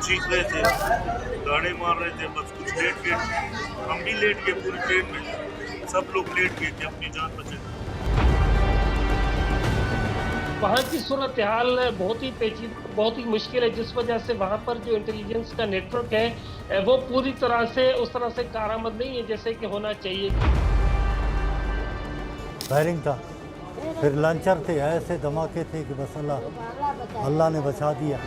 चीख रहे थे, गाड़े मार रहे थे, बस कुछ लेट गए, हम भी लेट गए पूरी ट्रेन में, सब लोग लेट गए कि अपनी जान बचाए। वहाँ की सूरत हाल बहुत ही पेचीदा, बहुत ही मुश्किल है, जिस वजह से वहाँ पर जो इंटेलिजेंस का नेटवर्क है वो पूरी तरह से उस तरह से कारआमद नहीं है जैसे कि होना चाहिए। फायरिंग था, फिर लॉन्चर थे, ऐसे धमाके थे कि बस अल्लाह ने बचा दिया।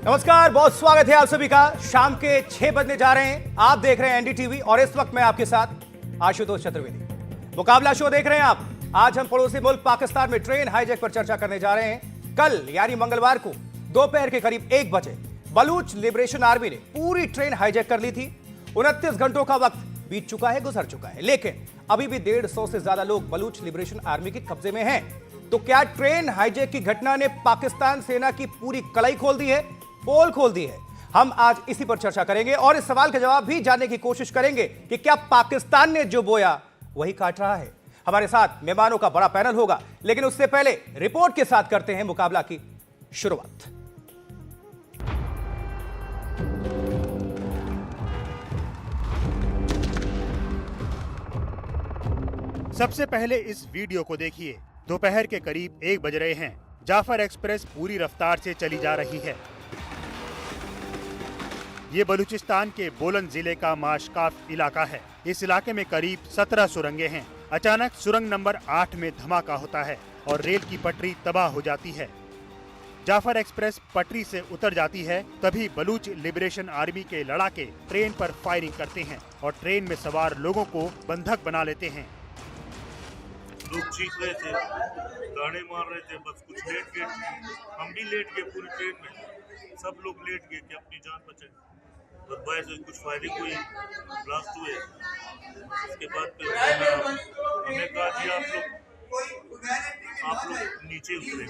नमस्कार, बहुत स्वागत है आप सभी का। शाम के 6 बजने जा रहे हैं, आप देख रहे हैं एनडीटीवी और इस वक्त मैं आपके साथ आशुतोष चतुर्वेदी। मुकाबला शो देख रहे हैं आप। आज हम पड़ोसी मुल्क पाकिस्तान में ट्रेन हाईजैक पर चर्चा करने जा रहे हैं। कल यानी मंगलवार को दोपहर के करीब 1 बजे बलूच लिबरेशन आर्मी ने पूरी ट्रेन हाईजैक कर ली थी। 29 घंटों का वक्त बीत चुका है, गुजर चुका है, लेकिन अभी भी 150 से ज्यादा लोग बलूच लिबरेशन आर्मी के कब्जे में हैं। तो क्या ट्रेन हाईजैक की घटना ने पाकिस्तान सेना की पूरी कलाई खोल दी है, पोल खोल दी है? हम आज इसी पर चर्चा करेंगे और इस सवाल का जवाब भी जानने की कोशिश करेंगे कि क्या पाकिस्तान ने जो बोया वही काट रहा है। हमारे साथ मेहमानों का बड़ा पैनल होगा, लेकिन उससे पहले रिपोर्ट के साथ करते हैं मुकाबला की शुरुआत। सबसे पहले इस वीडियो को देखिए। दोपहर के करीब 1 बज रहे हैं। जाफर एक्सप्रेस पूरी रफ्तार से चली जा रही है। ये बलूचिस्तान के बोलन जिले का माशकाफ इलाका है। इस इलाके में करीब 17 सुरंगें हैं। अचानक सुरंग नंबर 8 में धमाका होता है और रेल की पटरी तबाह हो जाती है। जाफर एक्सप्रेस पटरी से उतर जाती है, तभी बलूच लिबरेशन आर्मी के लड़ाके ट्रेन पर फायरिंग करते हैं और ट्रेन में सवार लोगों को बंधक बना लेते हैं। लोग चीख रहे थे, गाड़े मार रहे थे, बस कुछ लेट गए, हम भी लेट गए पूरी ट्रेन में, सब लोग लेट गए कि अपनी जान बचाए। बदबाई से कुछ फायरिंग हुई, ब्लास्ट हुए। उसके बाद फिर हमें कहा जी आप लोग नीचे उतरे।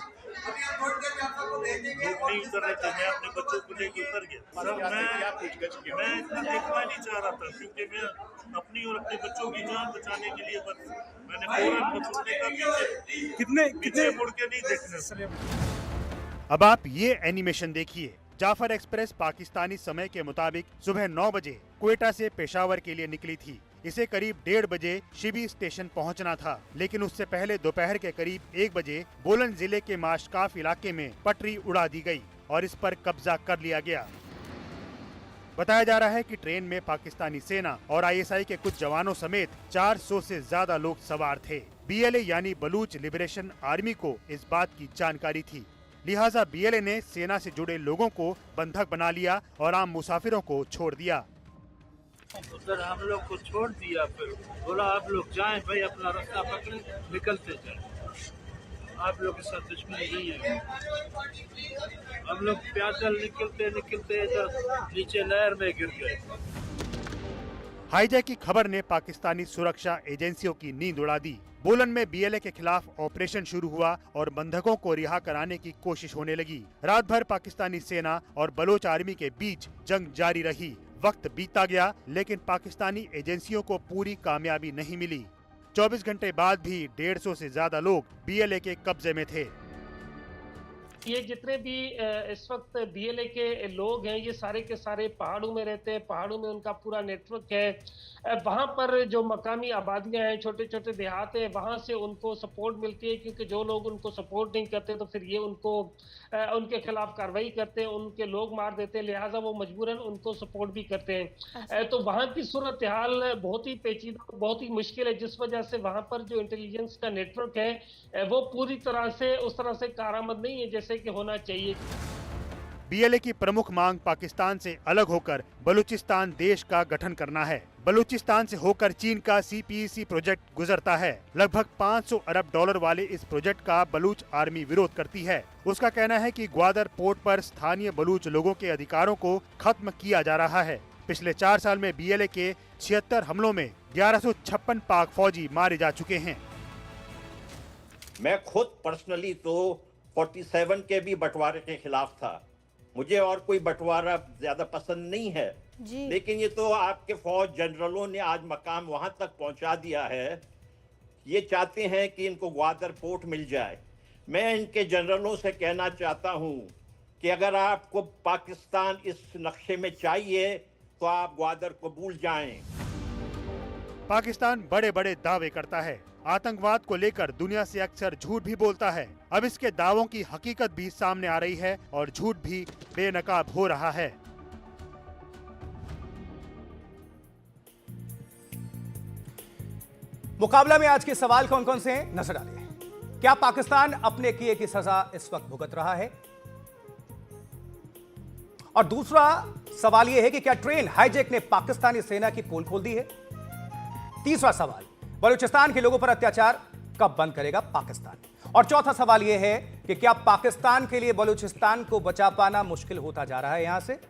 लोग नहीं उतर रहे थे, मैं अपने बच्चों को लेके उतर गया। सर मैं इतना देखना नहीं चाह रहा था, क्योंकि मैं अपनी और अपने बच्चों की जान बचाने के लिए बस मैंने फौरन बस उसने कहा कितने मुड़ के नहीं देखने। अब आप ये एनिमेशन देखिए। जाफर एक्सप्रेस पाकिस्तानी समय के मुताबिक सुबह 9 बजे क्वेटा से पेशावर के लिए निकली थी। इसे करीब 1:30 बजे शिबी स्टेशन पहुंचना था, लेकिन उससे पहले दोपहर के करीब 1 बजे बोलन जिले के माशकाफ इलाके में पटरी उड़ा दी गई और इस पर कब्जा कर लिया गया। बताया जा रहा है कि ट्रेन में पाकिस्तानी सेना और आईएसआई के कुछ जवानों समेत 400 से ज्यादा लोग सवार थे। बीएलए यानी बलूच लिबरेशन आर्मी को इस बात की जानकारी थी, लिहाजा बीएलए ने सेना से जुड़े लोगों को बंधक बना लिया और आम मुसाफिरों को छोड़ दिया। उधर हम लोग को छोड़ दिया, फिर बोला आप लोग जाएं भाई, अपना रास्ता पकड़े, निकलते जाए, आप लोग के साथ दुश्मनी नहीं है। हम लोग पैदल निकलते इधर नीचे नहर में गिर गए। हाईजैक की खबर ने पाकिस्तानी सुरक्षा एजेंसियों की नींद उड़ा दी। बोलन में बीएलए के खिलाफ ऑपरेशन शुरू हुआ और बंधकों को रिहा कराने की कोशिश होने लगी। रात भर पाकिस्तानी सेना और बलोच आर्मी के बीच जंग जारी रही। वक्त बीतता गया, लेकिन पाकिस्तानी एजेंसियों को पूरी कामयाबी नहीं मिली। 24 घंटे बाद भी 150 से ज्यादा लोग बीएलए के कब्जे में थे। ये जितने भी इस वक्त बीएलए के लोग हैं, ये सारे के सारे पहाड़ों में रहते हैं। पहाड़ों में उनका पूरा नेटवर्क है। वहाँ पर जो मकामी आबादियाँ हैं, छोटे छोटे देहात हैं, वहाँ से उनको सपोर्ट मिलती है, क्योंकि जो लोग उनको सपोर्ट नहीं करते तो फिर ये उनको उनके खिलाफ कार्रवाई करते हैं, उनके लोग मार देते हैं, लिहाजा वो मजबूरन उनको सपोर्ट भी करते हैं। तो वहाँ की सूरत हाल बहुत ही पेचीदा, बहुत ही मुश्किल है, जिस वजह से वहाँ पर जो इंटेलिजेंस का नेटवर्क है वो पूरी तरह से उस तरह से कारआमद नहीं है जैसे कि होना चाहिए। बीएलए की प्रमुख मांग पाकिस्तान से अलग होकर बलूचिस्तान देश का गठन करना है। बलूचिस्तान से होकर चीन का सीपीईसी प्रोजेक्ट गुजरता है। लगभग 500 अरब डॉलर वाले इस प्रोजेक्ट का बलूच आर्मी विरोध करती है। उसका कहना है कि ग्वादर पोर्ट पर स्थानीय बलूच लोगों के अधिकारों को खत्म किया जा रहा है। पिछले 4 साल में बीएलए के 76 हमलों में 1156 पाक फौजी मारे जा चुके हैं। मैं खुद पर्सनली तो 47 के भी बंटवारे के खिलाफ था। मुझे और कोई बंटवारा ज्यादा पसंद नहीं है जी। लेकिन ये तो आपके फौज जनरलों ने आज मकाम वहां तक पहुंचा दिया है ये चाहते हैं कि इनको ग्वादर पोर्ट मिल जाए। मैं इनके जनरलों से कहना चाहता हूं कि अगर आपको पाकिस्तान इस नक्शे में चाहिए तो आप ग्वादर को भूल जाएं। पाकिस्तान बड़े बड़े दावे करता है, आतंकवाद को लेकर दुनिया से अक्सर झूठ भी बोलता है। अब इसके दावों की हकीकत भी सामने आ रही है और झूठ भी बेनकाब हो रहा है। मुकाबला में आज के सवाल कौन कौन से हैं, नजर डालिए। क्या पाकिस्तान अपने किए की सजा इस वक्त भुगत रहा है? और दूसरा सवाल यह है कि क्या ट्रेन हाईजैक ने पाकिस्तानी सेना की पोल खोल दी है? तीसरा सवाल, बलूचिस्तान के लोगों पर अत्याचार कब बंद करेगा पाकिस्तान? और चौथा सवाल यह है कि क्या पाकिस्तान के लिए बलूचिस्तान को बचा पाना मुश्किल होता जा रहा है यहां से?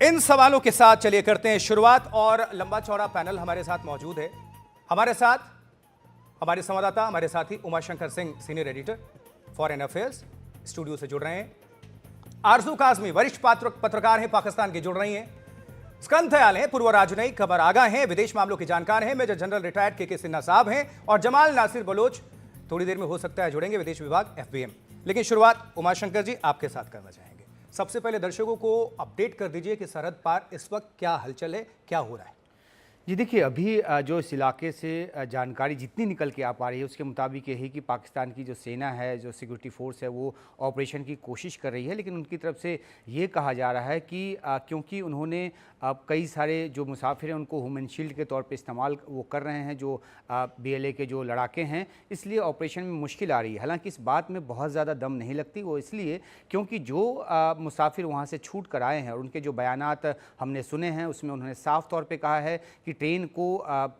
इन सवालों के साथ चलिए करते हैं शुरुआत। और लंबा चौड़ा पैनल हमारे साथ मौजूद है। हमारे साथ हमारे संवाददाता, हमारे साथी Umashankar Singh, senior editor foreign affairs, studio से जुड़ रहे हैं। आरजू काजमी, वरिष्ठ पत्रकार हैं पाकिस्तान के, जुड़ रही हैं। स्कंद दयाल हैं, पूर्व राजनयिक खबर आगा हैं, विदेश मामलों के जानकार हैं। मेजर जनरल रिटायर्ड के सिन्हा साहब हैं। और जमाल नासिर बलोच थोड़ी देर में हो सकता है जुड़ेंगे, विदेश विभाग FBM। लेकिन शुरुआत उमाशंकर जी आपके साथ करना चाहेंगे। सबसे पहले दर्शकों को अपडेट कर दीजिए कि सरहद पार इस वक्त क्या हलचल है, क्या हो रहा है। जी देखिए, अभी जो इस इलाके से जानकारी जितनी निकल के आ पा रही है उसके मुताबिक ये है कि पाकिस्तान की जो सेना है, जो सिक्योरिटी फोर्स है, वो ऑपरेशन की कोशिश कर रही है। लेकिन उनकी तरफ से ये कहा जा रहा है कि क्योंकि उन्होंने अब कई सारे जो मुसाफिर हैं उनको ह्यूमन शील्ड के तौर पे इस्तेमाल वो कर रहे हैं, जो BLA के जो लड़ाके हैं, इसलिए ऑपरेशन में मुश्किल आ रही है। हालांकि इस बात में बहुत ज़्यादा दम नहीं लगती, वो इसलिए क्योंकि जो मुसाफिर वहाँ से छूट कर आए हैं और उनके जो बयानात हमने सुने हैं उसमें उन्होंने साफ तौर पर कहा है कि ट्रेन को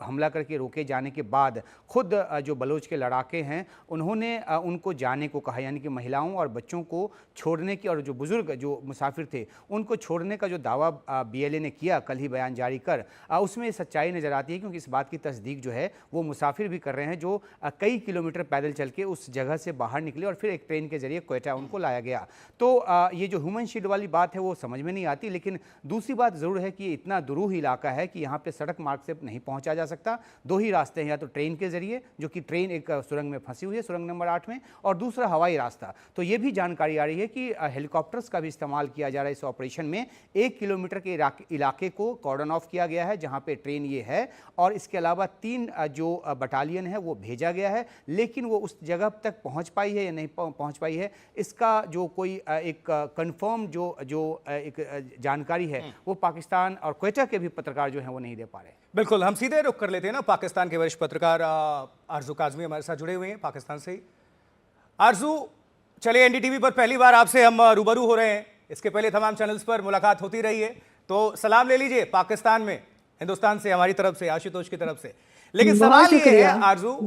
हमला करके रोके जाने के बाद खुद जो बलोच के लड़ाके हैं उन्होंने उनको जाने को कहा, यानी कि महिलाओं और बच्चों को छोड़ने की, और जो बुजुर्ग जो मुसाफिर थे उनको छोड़ने का जो दावा BLA ने किया कल ही बयान जारी कर, उसमें सच्चाई नज़र आती है। क्योंकि इस बात की तस्दीक जो है वो मुसाफिर भी कर रहे हैं जो कई किलोमीटर पैदल चल के उस जगह से बाहर निकले और फिर एक ट्रेन के जरिए क्वेटा उनको लाया गया। तो ये जो ह्यूमन शील्ड वाली बात है वो समझ में नहीं आती। लेकिन दूसरी बात ज़रूर है कि ये इतना दुरूह इलाका है कि यहाँ पर सड़क मार्ग से नहीं पहुँचा जा सकता। दो ही रास्ते हैं, या तो ट्रेन के जरिए, जो कि ट्रेन एक सुरंग में फंसी हुई है, सुरंग नंबर 8 में, और दूसरा हवाई रास्ता। तो ये भी जानकारी आ रही है कि हेलीकॉप्टर्स का भी इस्तेमाल किया जा रहा है इस ऑपरेशन में। 1 किलोमीटर के इलाके को कॉर्डन ऑफ किया गया है जहां पे ट्रेन ये है, और इसके अलावा 3 जो बटालियन है वो भेजा गया है। लेकिन वो उस जगह तक पहुंच पाई है या नहीं पहुंच पाई है, इसका जो कोई एक कंफर्म जो एक जानकारी है वो पाकिस्तान और क्वेटा के भी पत्रकार जो हैं वो नहीं दे पा रहे। बिल्कुल, हम सीधे रुख कर लेते हैं ना। पाकिस्तान के वरिष्ठ पत्रकार आरजू काजमी हमारे साथ जुड़े हुए हैं पाकिस्तान से ही। आरजू, चलिए NDTV पर पहली बार आपसे हम रूबरू हो रहे हैं। इसके पहले तमाम चैनल्स पर मुलाकात होती रही है, तो सलाम ले लीजिए पाकिस्तान में, हिंदुस्तान से, हमारी तरफ से, आशुतोष की तरफ से। लेकिन सवाल ये है आरजू,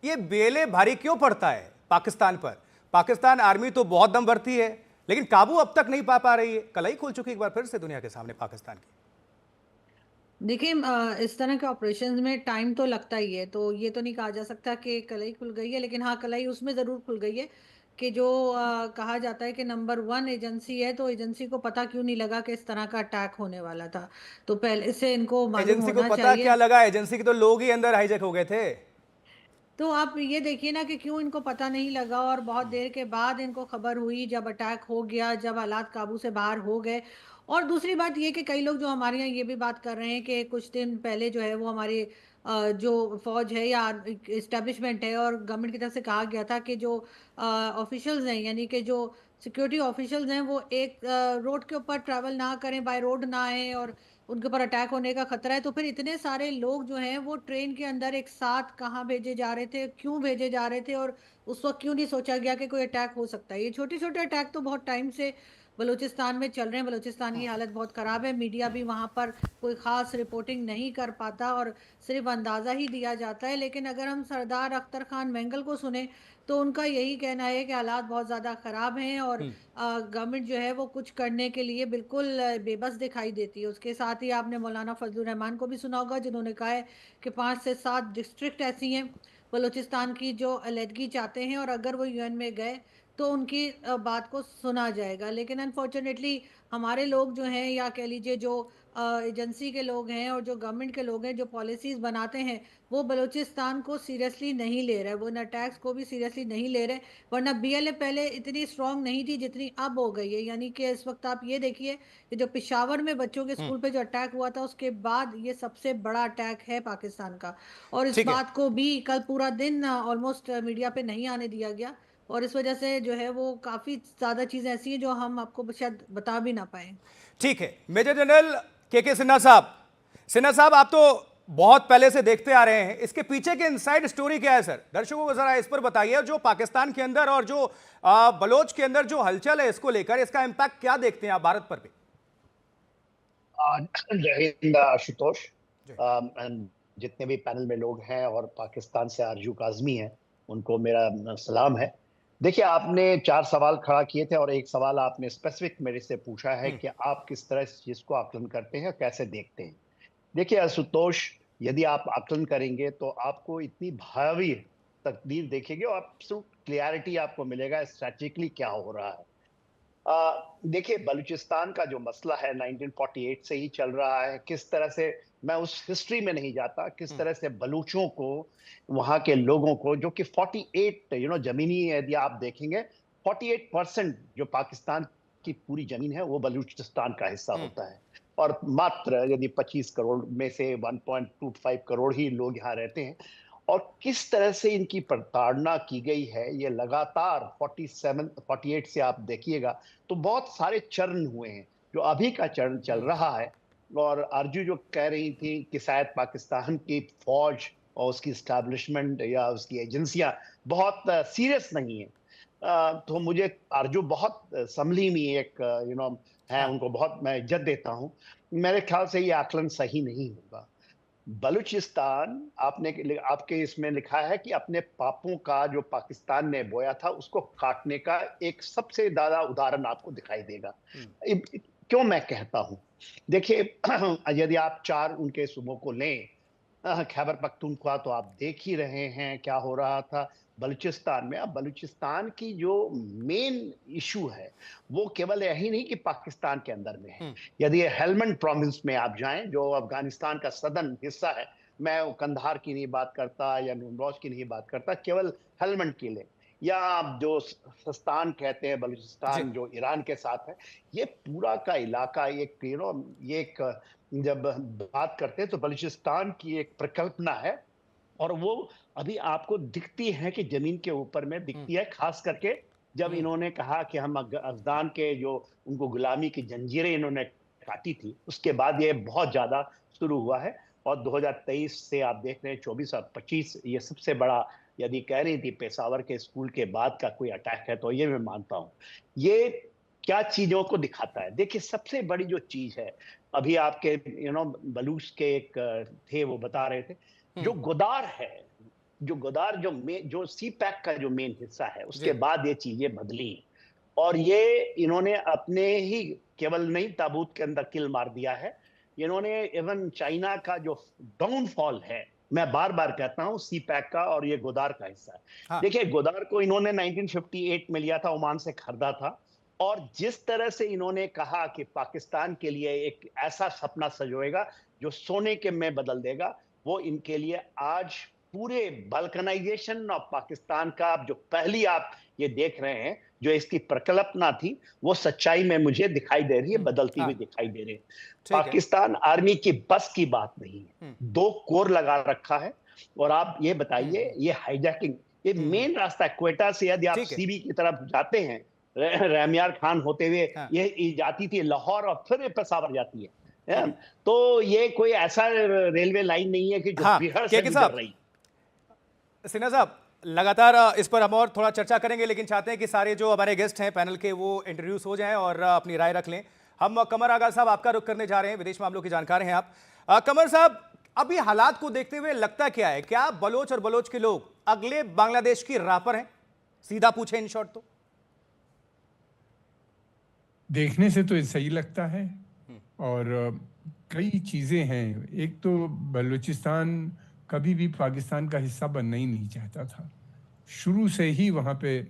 ये BLA भारी क्यों पड़ता है पाकिस्तान पर? पाकिस्तान आर्मी तो बहुत दम भरती है लेकिन काबू अब तक नहीं पा रही है। कलाई खुल चुकी एक बार फिर से दुनिया के सामने पाकिस्तान की। देखिए, इस तरह के ऑपरेशंस में टाइम तो लगता ही है, तो ये तो नहीं कहा जा सकता कि कलाई खुल गई है। लेकिन हाँ, कलाई उसमें ज़रूर खुल गई है कि जो कहा जाता है कि नंबर 1 एजेंसी है, तो एजेंसी को पता क्यों नहीं लगा कि इस तरह का अटैक होने वाला था। तो पहले से इनको मालूम एजेंसी को होना पता चाहिए। क्या लगा? एजेंसी के तो लोग ही अंदर हाईजैक हो गए थे। तो आप ये देखिए ना कि क्यों इनको पता नहीं लगा, और बहुत देर के बाद इनको खबर हुई जब अटैक हो गया, जब हालात काबू से बाहर हो गए। और दूसरी बात ये कि कई लोग जो हमारे यहाँ ये भी बात कर रहे हैं कि कुछ दिन पहले जो है वो हमारी जो फौज है या इस्टेब्लिशमेंट है और गवर्नमेंट की तरफ से कहा गया था कि जो ऑफिशियल्स हैं, यानी कि जो सिक्योरिटी ऑफिशियल्स हैं, वो एक रोड के ऊपर ट्रैवल ना करें, बाय रोड ना आए, और उनके ऊपर अटैक होने का खतरा है। तो फिर इतने सारे लोग जो हैं वो ट्रेन के अंदर एक साथ कहाँ भेजे जा रहे थे, क्यों भेजे जा रहे थे, और उस वक्त क्यों नहीं सोचा गया कि कोई अटैक हो सकता है? ये छोटे छोटे अटैक तो बहुत टाइम से बलूचिस्तान में चल रहे हैं। बलूचिस्तान की हालत बहुत ख़राब है। मीडिया भी वहाँ पर कोई ख़ास रिपोर्टिंग नहीं कर पाता और सिर्फ अंदाज़ा ही दिया जाता है। लेकिन अगर हम सरदार अख्तर खान मैंगल को सुने तो उनका यही कहना है कि हालात बहुत ज़्यादा ख़राब हैं और गवर्नमेंट जो है वो कुछ करने के लिए बिल्कुल बेबस दिखाई देती है। उसके साथ ही आपने मौलाना फजलुर रहमान को भी सुना होगा, जिन्होंने कहा है कि 5 से 7 डिस्ट्रिक्ट ऐसी हैं बलूचिस्तान की जो अलहदगी चाहते हैं, और अगर वो UN में गए तो उनकी बात को सुना जाएगा। लेकिन अनफॉर्चुनेटली हमारे लोग जो हैं, या कह लीजिए जो एजेंसी के लोग हैं और जो गवर्नमेंट के लोग हैं जो पॉलिसीज़ बनाते हैं, वो बलूचिस्तान को सीरियसली नहीं ले रहे, वो इन अटैक्स को भी सीरियसली नहीं ले रहे। वरना बीएलए पहले इतनी स्ट्रांग नहीं थी जितनी अब हो गई है। यानी कि इस वक्त आप ये देखिए कि जो पेशावर में बच्चों के स्कूल पे जो अटैक हुआ था, उसके बाद ये सबसे बड़ा अटैक है पाकिस्तान का। और इस ठीक है। बात को भी कल पूरा दिन ऑलमोस्ट मीडिया पे नहीं आने दिया गया, और इस वजह से जो है वो काफ़ी ज़्यादा चीज़ें ऐसी हैं जो हम आपको शायद बता भी ना पाए। ठीक है, मेजर जनरल के सिन्हा साहब, आप तो बहुत पहले से देखते आ रहे हैं, इसके पीछे के इनसाइड स्टोरी क्या है सर? दर्शकों को जरा इस पर बताइए, जो पाकिस्तान के अंदर और जो बलोच के अंदर जो हलचल है इसको लेकर, इसका इंपैक्ट क्या देखते हैं आप भारत पर भी? जय हिंद आशुतोष, and जितने भी पैनल में लोग हैं और पाकिस्तान से आरजू काजमी हैं, उनको मेरा सलाम है। देखिए, आपने 4 सवाल खड़ा किए थे और एक सवाल आपने स्पेसिफिक मेरे से पूछा है कि आप किस तरह इस चीज को आकलन करते हैं, कैसे देखते हैं। देखिए आशुतोष, यदि आप आकलन करेंगे तो आपको इतनी भयावह तकदीर देखेंगे और एब्सोल्यूट क्लियरिटी आपको मिलेगा स्ट्रैटेजिकली क्या हो रहा है। देखिए, बलूचिस्तान का जो मसला है 1948 से ही चल रहा है। किस तरह से, मैं उस हिस्ट्री में नहीं जाता, किस तरह से बलूचों को, वहाँ के लोगों को, जो कि 48 जमीनी, यदि आप देखेंगे 48% जो पाकिस्तान की पूरी जमीन है वो बलूचिस्तान का हिस्सा होता है, और मात्र यदि 25 करोड़ में से 1.25 करोड़ ही लोग यहाँ रहते हैं। और किस तरह से इनकी प्रताड़ना की गई है, ये लगातार 48 से आप देखिएगा तो बहुत सारे चरण हुए हैं। जो अभी का चरण चल रहा है, और आरजू जो कह रही थी कि शायद पाकिस्तान की फौज और उसकी स्टैब्लिशमेंट या उसकी एजेंसियां बहुत सीरियस नहीं है, तो मुझे आरजू बहुत संभली हुई एक है, उनको बहुत मैं इज्जत देता हूं। मेरे ख्याल से ये आकलन सही नहीं होगा। बलूचिस्तान, आपके इसमें लिखा है कि अपने पापों का जो पाकिस्तान ने बोया था उसको काटने का एक सबसे ज्यादा उदाहरण आपको दिखाई देगा। क्यों मैं कहता हूं, देखिए यदि आप 4 उनके सूबों को लें, खैबर पख्तूनख्वा तो आप देख ही रहे हैं क्या हो रहा था बलूचिस्तान में। अब बलूचिस्तान की जो मेन इशू है वो केवल यही नहीं कि पाकिस्तान के अंदर में है। यदि हेलमंड प्रोविंस में आप जाएं, जो अफगानिस्तान का सदर्न हिस्सा है, मैं कंधार की नहीं बात करता या निमरोज की नहीं बात करता, केवल हेलमंड की ले, या आप जो सस्तान कहते हैं बलूचिस्तान जो ईरान के साथ है, ये पूरा का इलाका एक जब बात करते हैं तो बलूचिस्तान की एक परिकल्पना है, और वो अभी आपको दिखती है कि जमीन के ऊपर में दिखती है, खास करके जब इन्होंने कहा कि हम अफगान के जो उनको गुलामी की जंजीरें इन्होंने काटी थी, उसके बाद ये बहुत ज्यादा शुरू हुआ है। और 2023 से आप देख रहे हैं 24 और 25, ये सबसे बड़ा, यदि कह रही थी पेशावर के स्कूल के बाद का कोई अटैक है, तो ये मैं मानता हूं। ये क्या चीजों को दिखाता है? देखिए, सबसे बड़ी जो चीज है, अभी आपके बलूच के एक थे, वो बता रहे थे, जो गोदार है, जो सी पैक का जो मेन हिस्सा है, उसके बाद ये चीजें बदली, और ये इन्होंने अपने ही केवल नहीं ताबूत के अंदर किल मार दिया है। इन्होंने इवन चाइना का जो डाउनफॉल है, मैं बार बार कहता हूं, सी पैक का और ये गोदार का हिस्सा है। हाँ। देखिए, गोदार को इन्होंने 1958 में लिया था, ओमान से खरीदा था, और जिस तरह से इन्होंने कहा कि पाकिस्तान के लिए एक ऐसा सपना सजोएगा जो सोने के में बदल देगा, वो इनके लिए आज पूरे बल्कनाइजेशन ऑफ पाकिस्तान का जो पहली आप ये देख रहे हैं, जो इसकी प्रकल्पना थी, वो सच्चाई में मुझे दिखाई दे रही है, बदलती हुई दिखाई दे रही है। पाकिस्तान आर्मी की बस की बात नहीं है, 2 कोर लगा रखा है। और आप ये बताइए, ये हाईजैकिंग, ये मेन रास्ता है क्वेटा से, यदि आप सीबी की तरफ जाते हैं, रहमियार खान होते हुए ये जाती थी लाहौर और फिर पेशावर जाती है। तो ये कोई ऐसा रेलवे लाइन नहीं है कि जो बिहार से गुजर रही। सिन्हा साहब, लगातार इस पर हम और थोड़ा चर्चा करेंगे, लेकिन चाहते हैं कि सारे जो हमारे गेस्ट हैं पैनल के, वो इंट्रोड्यूस हो जाएं और अपनी राय रख लें। हम कमर आगा साहब, आपका रुख करने जा रहे हैं, विदेश मामलों के जानकार हैं आप। कमर साहब, अभी हालात को देखते हुए लगता क्या है, क्या बलोच और बलोच के लोग अगले बांग्लादेश की राह पर हैं? सीधा पूछे इन शॉर्ट तो देखने से तो सही लगता है, और कई चीज़ें हैं। एक तो बलूचिस्तान कभी भी पाकिस्तान का हिस्सा बनना ही नहीं चाहता था, शुरू से ही वहाँ पे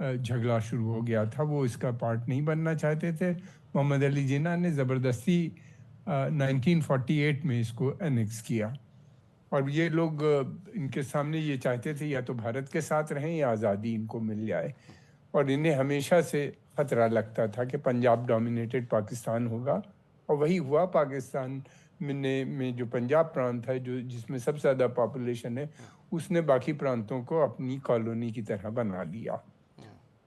झगड़ा शुरू हो गया था, वो इसका पार्ट नहीं बनना चाहते थे। मोहम्मद अली जिन्ना ने ज़बरदस्ती 1948 में इसको एनेक्स किया। और ये लोग इनके सामने ये चाहते थे या तो भारत के साथ रहें या आज़ादी इनको मिल जाए। और इन्हें हमेशा से खतरा लगता था कि पंजाब डोमिनेटेड पाकिस्तान होगा, और वही हुआ। पाकिस्तान में जो पंजाब प्रांत है, जो जिसमें सबसे ज़्यादा पॉपुलेशन है, उसने बाकी प्रांतों को अपनी कॉलोनी की तरह बना लिया।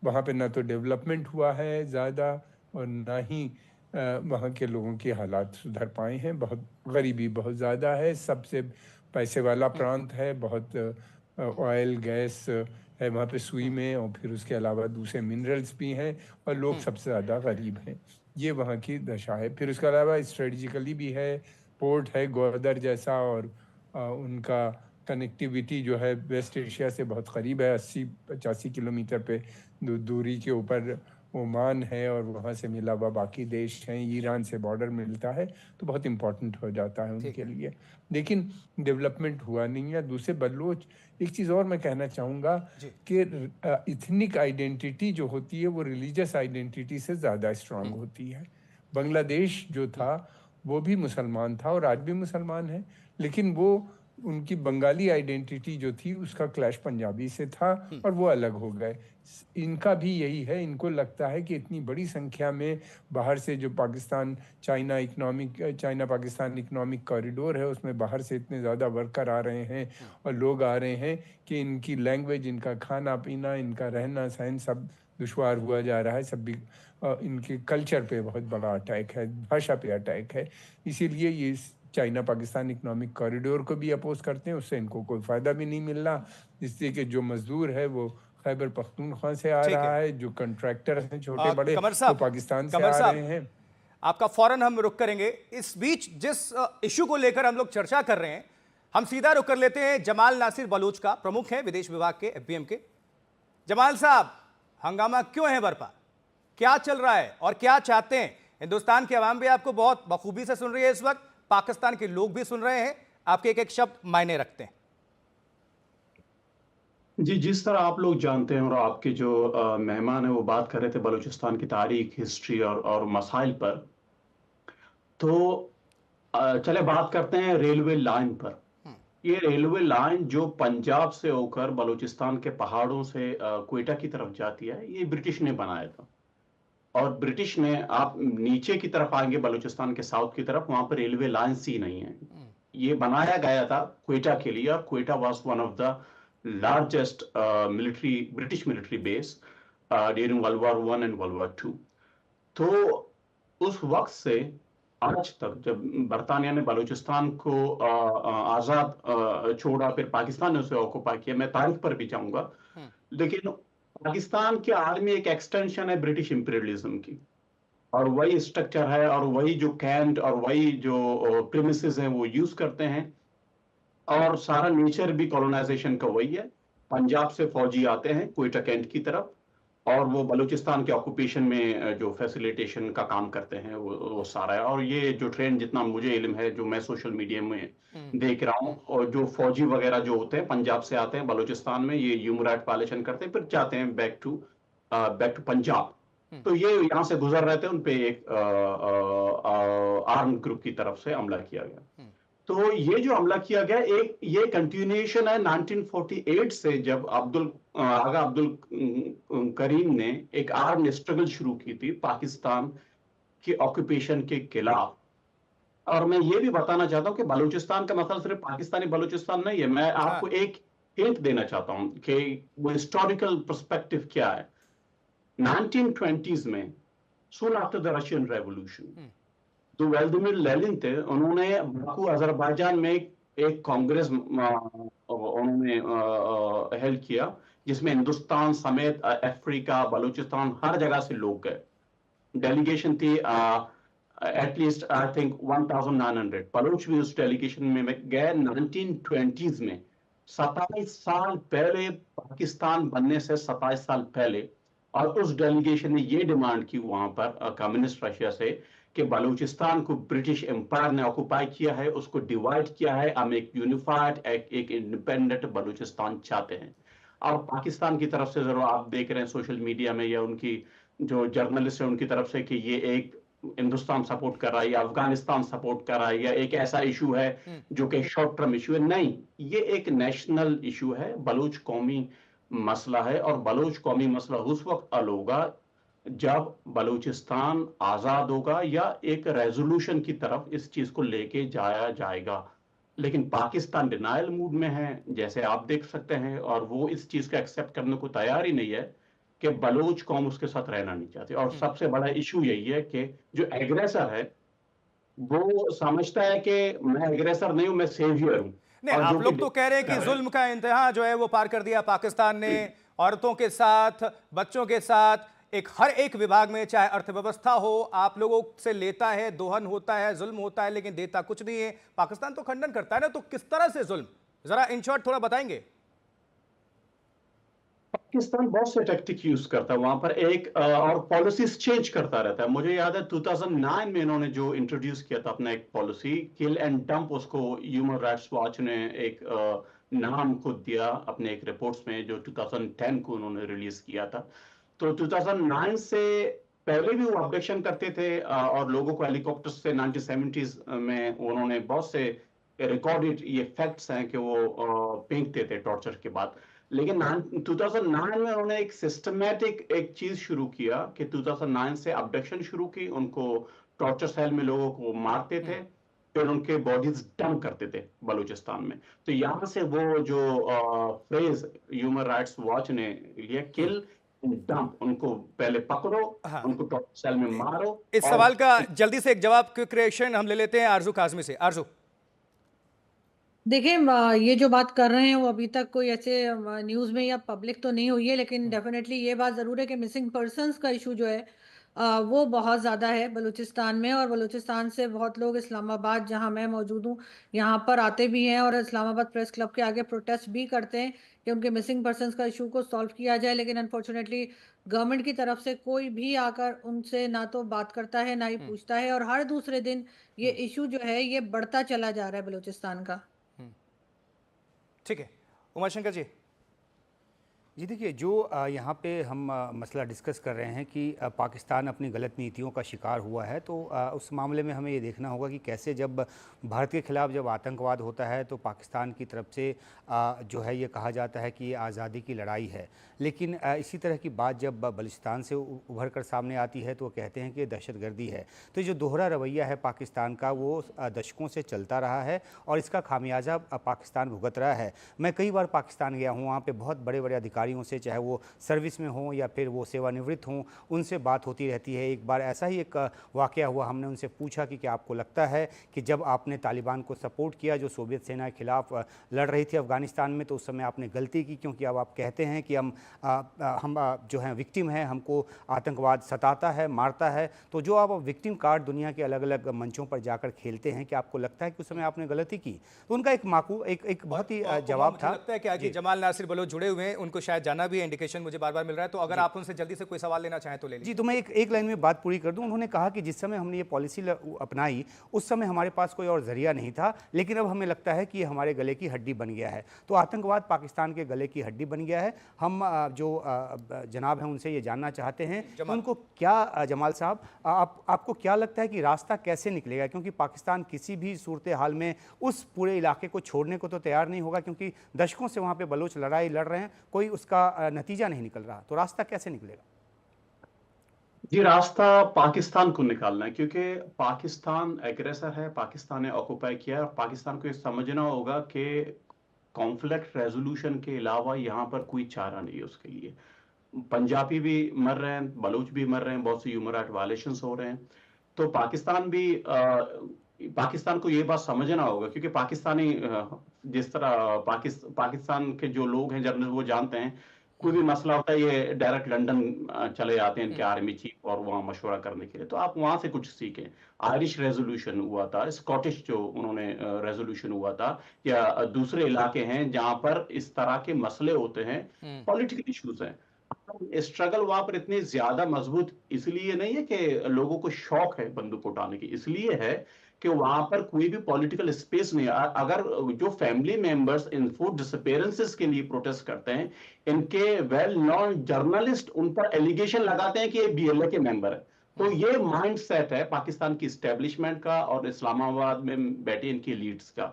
वहाँ पे ना तो डेवलपमेंट हुआ है ज़्यादा, और ना ही वहाँ के लोगों के हालात सुधर पाए हैं। बहुत गरीबी बहुत ज़्यादा है, सबसे पैसे वाला प्रांत है, बहुत ऑयल गैस है वहाँ पे सुई में, और फिर उसके अलावा दूसरे मिनरल्स भी हैं, और लोग सबसे ज़्यादा गरीब हैं। ये वहाँ की दशा है। फिर उसके अलावा स्ट्रेटजिकली भी है, पोर्ट है ग्वादर जैसा, और उनका कनेक्टिविटी जो है वेस्ट एशिया से बहुत करीब है। 80-85 किलोमीटर पे दूरी के ऊपर ओमान है, और वहाँ से मिला हुआ बाकी देश हैं। ईरान से बॉर्डर मिलता है, तो बहुत इम्पोर्टेंट हो जाता है उनके लिए। लेकिन डेवलपमेंट हुआ नहीं है। दूसरे बलोच, एक चीज़ और मैं कहना चाहूँगा कि इथनिक आइडेंटिटी जो होती है वो रिलीजियस आइडेंटिटी से ज़्यादा स्ट्रांग होती है। बांग्लादेश जो था वो भी मुसलमान था और आज भी मुसलमान है, लेकिन वो उनकी बंगाली आइडेंटिटी जो थी उसका क्लैश पंजाबी से था, और वो अलग हो गए। इनका भी यही है। इनको लगता है कि इतनी बड़ी संख्या में बाहर से जो Pakistan China Pakistan economic corridor है, उसमें बाहर से इतने ज़्यादा वर्कर आ रहे हैं और लोग आ रहे हैं कि इनकी लैंग्वेज, इनका खाना पीना, इनका रहना सहन सब दुश्वार हुआ जा रहा है। सब भी इनके कल्चर पे बहुत बड़ा अटैक है, भाषा पे अटैक है। इसीलिए ये चाइना पाकिस्तान इकोनॉमिक कॉरिडोर को भी अपोज करते हैं। उससे इनको कोई फ़ायदा भी नहीं मिल रहा, जिससे कि जो मजदूर है वो खैबर पख्तूनख्वा से आ रहा है, जो कॉन्ट्रैक्टर हैं छोटे बड़े वो पाकिस्तान से आ रहे हैं। आपका फौरन हम रुक करेंगे। इस बीच जिस इशू को लेकर हम लोग चर्चा कर रहे हैं, हम सीधा रुक कर लेते हैं जमाल नासिर बलूच का, प्रमुख है विदेश विभाग के, FBM के। जमाल साहब, हंगामा क्यों है बरपा, क्या चल रहा है और क्या चाहते हैं? हिंदुस्तान की आवाम भी आपको बहुत बखूबी से सुन रही है इस वक्त, पाकिस्तान के लोग भी सुन रहे हैं, आपके एक एक शब्द मायने रखते हैं। जी, जिस तरह आप लोग जानते हैं और आपके जो मेहमान हैं वो बात कर रहे थे बलूचिस्तान की तारीख, हिस्ट्री और मसाइल पर, तो चले बात करते हैं रेलवे लाइन पर। ये रेलवे लाइन जो पंजाब से होकर बलूचिस्तान के पहाड़ों से क्वेटा की तरफ जाती है, ये ब्रिटिश ने बनाया था। और ब्रिटिश ने, आप नीचे की तरफ आएंगे बलूचिस्तान के साउथ की तरफ, वहां पर रेलवे लाइन सी नहीं है। ये बनाया गया था क्वेटा के लिए, और Quetta was one of the largest British military base during world war 1 and world war 2। तो उस वक्त से आज तक, जब बरतानिया ने बलूचिस्तान को आजाद छोड़ा, फिर पाकिस्तान ने उसे ऑक्युपाई किया, मैं तारीख पर भी जाऊंगा, लेकिन पाकिस्तान की आर्मी एक एक्सटेंशन है ब्रिटिश इंपीरियलिज्म की, और वही स्ट्रक्चर है, और वही जो कैंट और वही जो प्रीमिसेस हैं वो यूज करते हैं, और सारा नेचर भी कॉलोनाइजेशन का वही है। पंजाब से फौजी आते हैं क्वेटा कैंट की तरफ, और वो बलूचिस्तान के ऑक्यूपेशन में जो फैसिलिटेशन का काम करते हैं वो सारा है। और ये जो ट्रेंड, जितना मुझे इल्म है, जो मैं सोशल मीडिया में देख रहा हूँ, और जो फौजी वगैरह जो होते हैं पंजाब से आते हैं बलूचिस्तान में, ये ह्यूमन राइट वायलेशन करते हैं, फिर जाते हैं बैक टू पंजाब। तो ये यहाँ से गुजर रहे थे, उन पे एक आर्म्ड ग्रुप की तरफ से हमला किया गया। तो ये जो हमला किया गया, एक ये कंटिन्यूएशन है 1948 से, जब आगा अब्दुल करीम ने एक आर्म्ड स्ट्रगल शुरू की थी पाकिस्तान के ऑक्यूपेशन के खिलाफ। और मैं ये भी बताना चाहता हूं कि बलूचिस्तान का मसला सिर्फ पाकिस्तानी बलूचिस्तान नहीं है। मैं आपको एक हिंट देना चाहता हूं कि वो हिस्टोरिकल पर्सपेक्टिव क्या है। 1920s में, soon after the Russian Revolution, तो व्लादिमीर लेनिन थे, उन्होंने बाकू अजरबैजान में एक कांग्रेस उन्होंने हेल्ड किया, जिसमें हिंदुस्तान समेत अफ्रीका, बलूचिस्तान, हर जगह से लोग गए। डेलीगेशन थी एटलीस्ट आई थिंक 1900। बलूच भी उस डेलीगेशन में गए 1920s में, 27 साल पहले, पाकिस्तान बनने से 27 साल पहले। और उस डेलीगेशन ने ये डिमांड की वहां पर कम्युनिस्ट रशिया से कि बलूचिस्तान को ब्रिटिश एम्पायर ने ऑक्युपाई किया है, उसको डिवाइड किया है, हम एक यूनिफाइड एक इंडिपेंडेंट बलूचिस्तान चाहते हैं। अब पाकिस्तान की तरफ से जरूर आप देख रहे हैं सोशल मीडिया में, या उनकी जो जर्नलिस्ट है उनकी तरफ से, कि ये एक हिंदुस्तान सपोर्ट कर रहा है या अफगानिस्तान सपोर्ट कर रहा है या एक ऐसा इशू है जो कि शॉर्ट टर्म इशू है। नहीं, ये एक नेशनल इशू है, बलूच कौमी मसला है, और बलूच कौमी मसला उस वक्त हल होगा जब बलूचिस्तान आजाद होगा या एक रेजोल्यूशन की तरफ इस चीज को लेके जाया जाएगा। लेकिन पाकिस्तान डिनायल मूड में है, जैसे आप देख सकते हैं, और वो इस चीज को एक्सेप्ट करने को तैयार ही नहीं है कि बलूच कौम उसके साथ रहना नहीं चाहती। और सबसे बड़ा इशू यही है कि जो एग्रेसर है वो समझता है कि मैं एग्रेसर नहीं हूं, मैं सेवियर हूं। नहीं, आप लोग तो कह रहे हैं कि जुल्म का इंतहा जो है वो पार कर दिया पाकिस्तान ने, औरतों के साथ, बच्चों के साथ, हर एक विभाग में, चाहे अर्थव्यवस्था हो, आप लोगों से लेता है, दोहन होता है, जुल्म होता है, लेकिन देता कुछ नहीं है। पाकिस्तान तो खंडन करता है ना, तो किस तरह से जुल्म, जरा इन शॉर्ट थोड़ा बताएंगे। पाकिस्तान बहुत से टैक्टिक यूज करता है वहां पर, एक और पॉलिसीज चेंज करता रहता है। मुझे याद है 2009 में इन्होंने जो इंट्रोड्यूस किया था अपना एक पॉलिसी, किल एंड डंप, उसको ह्यूमन राइट्स वॉच ने एक नाम खुद दिया अपने एक रिपोर्ट्स में, जो 2010 को उन्होंने रिलीज किया था। तो 2009 से पहले भी वो अब्डक्शन करते थे और लोगों को हेलीकॉप्टर से 1970s में उन्होंने बहुत से रिकॉर्डेड ये फैक्ट्स हैं कि वो फेंकते थे टॉर्चर के बाद। लेकिन 2009 में उन्होंने एक सिस्टमैटिक एक चीज शुरू किया कि 2009 से अब्डक्शन शुरू की, उनको टॉर्चर सेल में लोगों को मारते थे, फिर उनके बॉडीज डंप करते थे बलूचिस्तान में। तो यहाँ से वो जो फ्रेज ह्यूमन राइट्स वॉच ने लिया, किल डंप, उनको पहले पकड़ो, उनको टॉर्चर सेल में मारो। इस सवाल का जल्दी से एक जवाब, क्विक रिएक्शन हम ले लेते हैं आरजू काजमी से। आरजू, देखिए, ये जो बात कर रहे हैं वो अभी तक कोई ऐसे न्यूज़ में या पब्लिक तो नहीं हुई है, लेकिन डेफिनेटली ये बात ज़रूर है कि मिसिंग पर्सन्स का इशू जो है वो बहुत ज़्यादा है बलूचिस्तान में। और बलूचिस्तान से बहुत लोग इस्लामाबाद, जहां मैं मौजूद हूँ, यहाँ पर आते भी हैं और इस्लामाबाद प्रेस क्लब के आगे प्रोटेस्ट भी करते हैं कि उनके मिसिंग पर्सन्स का इशू को सॉल्व किया जाए। लेकिन अनफॉर्चुनेटली गवर्नमेंट की तरफ से कोई भी आकर उनसे ना तो बात करता है, ना ही पूछता है, और हर दूसरे दिन ये इशू जो है ये बढ़ता चला जा रहा है बलूचिस्तान का। ठीक है, उमर शंकर जी। जी देखिए, जो यहाँ पे हम मसला डिस्कस कर रहे हैं कि पाकिस्तान अपनी गलत नीतियों का शिकार हुआ है, तो उस मामले में हमें ये देखना होगा कि कैसे जब भारत के ख़िलाफ़ जब आतंकवाद होता है तो पाकिस्तान की तरफ से जो है ये कहा जाता है कि ये आज़ादी की लड़ाई है, लेकिन इसी तरह की बात जब बलूचिस्तान से उभर कर सामने आती है तो वो कहते हैं कि दहशतगर्दी है। तो जो दोहरा रवैया है पाकिस्तान का, वो दशकों से चलता रहा है और इसका खामियाजा पाकिस्तान भुगत रहा है। मैं कई बार पाकिस्तान गया हूँ, वहाँ पर बहुत बड़े बड़े अधिकारियों से, चाहे वो सर्विस में हों या फिर वो सेवानिवृत्त हों, उनसे बात होती रहती है। एक बार ऐसा ही एक वाक़या हुआ, हमने उनसे पूछा कि क्या आपको लगता है कि जब आपने तालिबान को सपोर्ट किया जो सोवियत सेना के खिलाफ लड़ रही थी अफ़गानिस्तान में, तो उस समय आपने गलती की, क्योंकि अब आप कहते हैं कि हम जो हैं विक्टिम हैं, हमको आतंकवाद सताता है, मारता है। तो जो आप विक्टिम कार्ड दुनिया के अलग अलग मंचों पर जाकर खेलते हैं, कि आपको लगता है कि उस समय आपने गलती की? तो उनका एक बहुत ही जवाब था। लगता है कि आगे जमाल नासिर बलोच जुड़े हुए हैं, उनको शायद जाना भी इंडिकेशन मुझे बार बार मिल रहा है, तो अगर आप उनसे जल्दी से कोई सवाल लेना चाहें तो ले लीजिए। जी, तो मैं एक लाइन में बात पूरी कर दूं। उन्होंने कहा कि जिस समय हमने ये पॉलिसी अपनाई उस समय हमारे पास कोई और जरिया नहीं था, लेकिन अब हमें लगता है कि ये हमारे गले की हड्डी बन गया है। तो आतंकवाद पाकिस्तान के गले की हड्डी बन गया है। हम जो जनाब हैं उनसे ये जानना चाहते हैं कि उनको क्या, जमाल साहब, आपको क्या लगता है कि रास्ता कैसे निकलेगा? क्योंकि पाकिस्तान किसी भी सूरत हाल में उस पूरे इलाके को छोड़ने को तो तैयार नहीं होगा, क्योंकि दशकों से वहाँ पे बलोच लड़ाई लड़ रहे हैं, कोई उसका नतीजा नहीं निकल रहा। तो रास्ता कैसे निकलेगा? जी, रास्ता पाकिस्तान को निकालना है, क्योंकि पाकिस्तान एग्रेसर है, पाकिस्तान ने ऑक्युपाई किया है, और पाकिस्तान को ये समझना होगा कि कॉन्फ्लिक्ट रेजोल्यूशन के अलावा यहाँ पर कोई चारा नहीं है उसके लिए। पंजाबी भी मर रहे हैं, बलूच भी मर रहे हैं, बहुत से ह्यूमन राइट वायलेशंस हो रहे हैं। तो पाकिस्तान को ये बात समझना होगा, क्योंकि पाकिस्तानी जिस तरह पाकिस्तान के जो लोग हैं, जर्नलिस्ट, वो जानते हैं कोई भी मसला होता है ये डायरेक्ट लंदन चले जाते हैं इनके आर्मी चीफ और वहाँ मशवरा करने के लिए। तो आप वहां से कुछ सीखें। आयरिश रेजोल्यूशन हुआ था, स्कॉटिश जो उन्होंने रेजोल्यूशन हुआ था, या दूसरे इलाके हैं जहां पर इस तरह के मसले होते हैं, पॉलिटिकल इश्यूज हैं। स्ट्रगल वहां पर इतनी ज्यादा मजबूत इसलिए नहीं है कि लोगों को शौक है बंदूक उठाने की, इसलिए है कि वहां पर कोई भी पॉलिटिकल स्पेस नहीं है। अगर जो family members in food disappearances के लिए प्रोटेस्ट करते हैं, इनके वेल नोन जर्नलिस्ट उन पर एलिगेशन लगाते हैं कि ये बीएलए के मेंबर है, तो ये माइंड सेट है पाकिस्तान की स्टैब्लिशमेंट का और इस्लामाबाद में बैठे इनकी लीड्स का।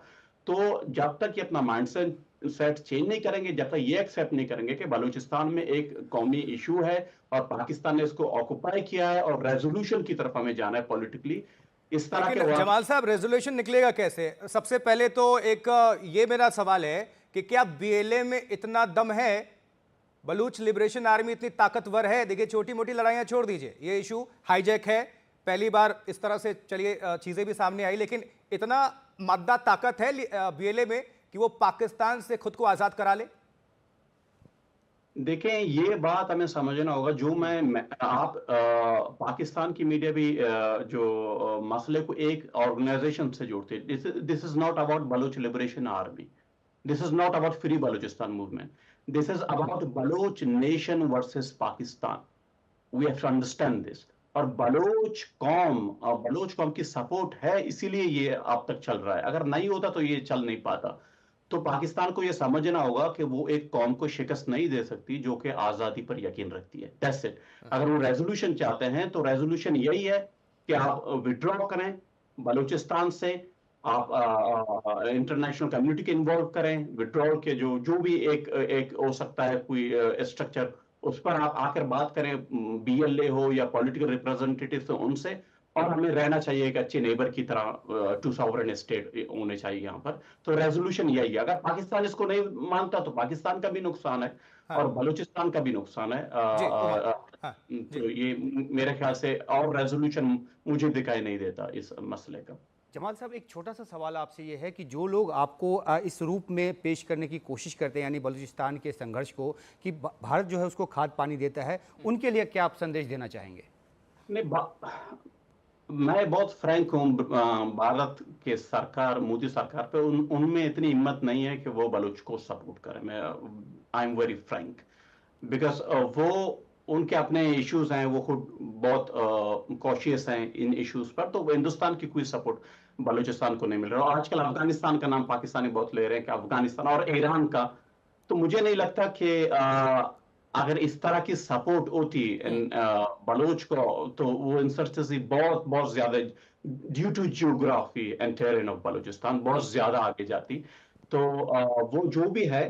तो जब तक ये अपना माइंड सेट चेंज नहीं करेंगे, जब तक ये एक्सेप्ट नहीं करेंगे कि बलूचिस्तान में एक कौमी इशू है और पाकिस्तान ने इसको ऑक्युपाई किया है और रेजोल्यूशन की तरफ हमें जाना है पॉलिटिकली, इस तरह के जमाल साहब रेजोल्यूशन निकलेगा कैसे? सबसे पहले तो एक ये मेरा सवाल है कि क्या बीएलए में इतना दम है, बलूच लिबरेशन आर्मी इतनी ताकतवर है? देखिए छोटी मोटी लड़ाइयां छोड़ दीजिए, ये इशू हाईजैक है, पहली बार इस तरह से चलिए चीजें भी सामने आई, लेकिन इतना मादा ताकत है बीएलए में कि वो पाकिस्तान से खुद को आजाद करा ले? देखें, ये बात हमें समझना होगा। जो आप पाकिस्तान की मीडिया भी जो मसले को एक ऑर्गेनाइजेशन से जोड़ते हैं। This is not about Baloch liberation army, this is not about free Balochistan movement, this is about Baloch nation versus Pakistan. We have to understand this. और बलूच कौम की सपोर्ट है, इसीलिए ये अब तक चल रहा है। अगर नहीं होता तो ये चल नहीं पाता। तो पाकिस्तान को यह समझना होगा कि वो एक कौम को शिकस्त नहीं दे सकती जो कि आजादी पर यकीन रखती है। That's it. अगर वो रेजोल्यूशन चाहते हैं तो रेजोल्यूशन यही है कि आप विड्रॉ करें बलूचिस्तान से, आप इंटरनेशनल कम्युनिटी के इन्वॉल्व करें, विड्रॉल के जो भी एक हो सकता है कोई स्ट्रक्चर, उस पर आप आकर बात करें, बीएलए हो या पॉलिटिकल रिप्रेजेंटेटिव उनसे। और हमें रहना चाहिए एक अच्छे नेबर की तरह, टू सॉवरेन स्टेट होने चाहिए यहाँ पर। तो रेजोल्यूशन यही है। अगर पाकिस्तान इसको नहीं मानता तो पाकिस्तान का भी नुकसान है और बलूचिस्तान का भी नुकसान है। तो ये मेरे ख्याल से और रेजोल्यूशन मुझे दिखाई नहीं देता इस मसले का। जमाल साहब, एक छोटा सा सवाल आपसे ये है कि जो लोग आपको इस रूप में पेश करने की कोशिश करते हैं, यानी बलूचिस्तान के संघर्ष को कि भारत जो है उसको खाद पानी देता है, उनके लिए क्या आप संदेश देना चाहेंगे? नहीं, मैं बहुत फ्रैंक हूँ। भारत के सरकार, मोदी सरकार पे उनमें इतनी हिम्मत नहीं है कि वो बलूच को सपोर्ट करें। I am very Frank, because वो उनके अपने इश्यूज हैं, वो खुद बहुत कॉशियस हैं इन इश्यूज पर। तो हिंदुस्तान की कोई सपोर्ट बलूचिस्तान को नहीं मिल रहा। और आजकल अफगानिस्तान का नाम पाकिस्तानी बहुत ले रहे हैं कि अफगानिस्तान और ईरान का। तो मुझे नहीं लगता कि अगर इस तरह की सपोर्ट होती बलूच को तो वो इंसर्जेंसी बहुत ज्यादा, due to geography and terrain of Balochistan, बहुत ज्यादा आगे जाती। तो वो जो भी है,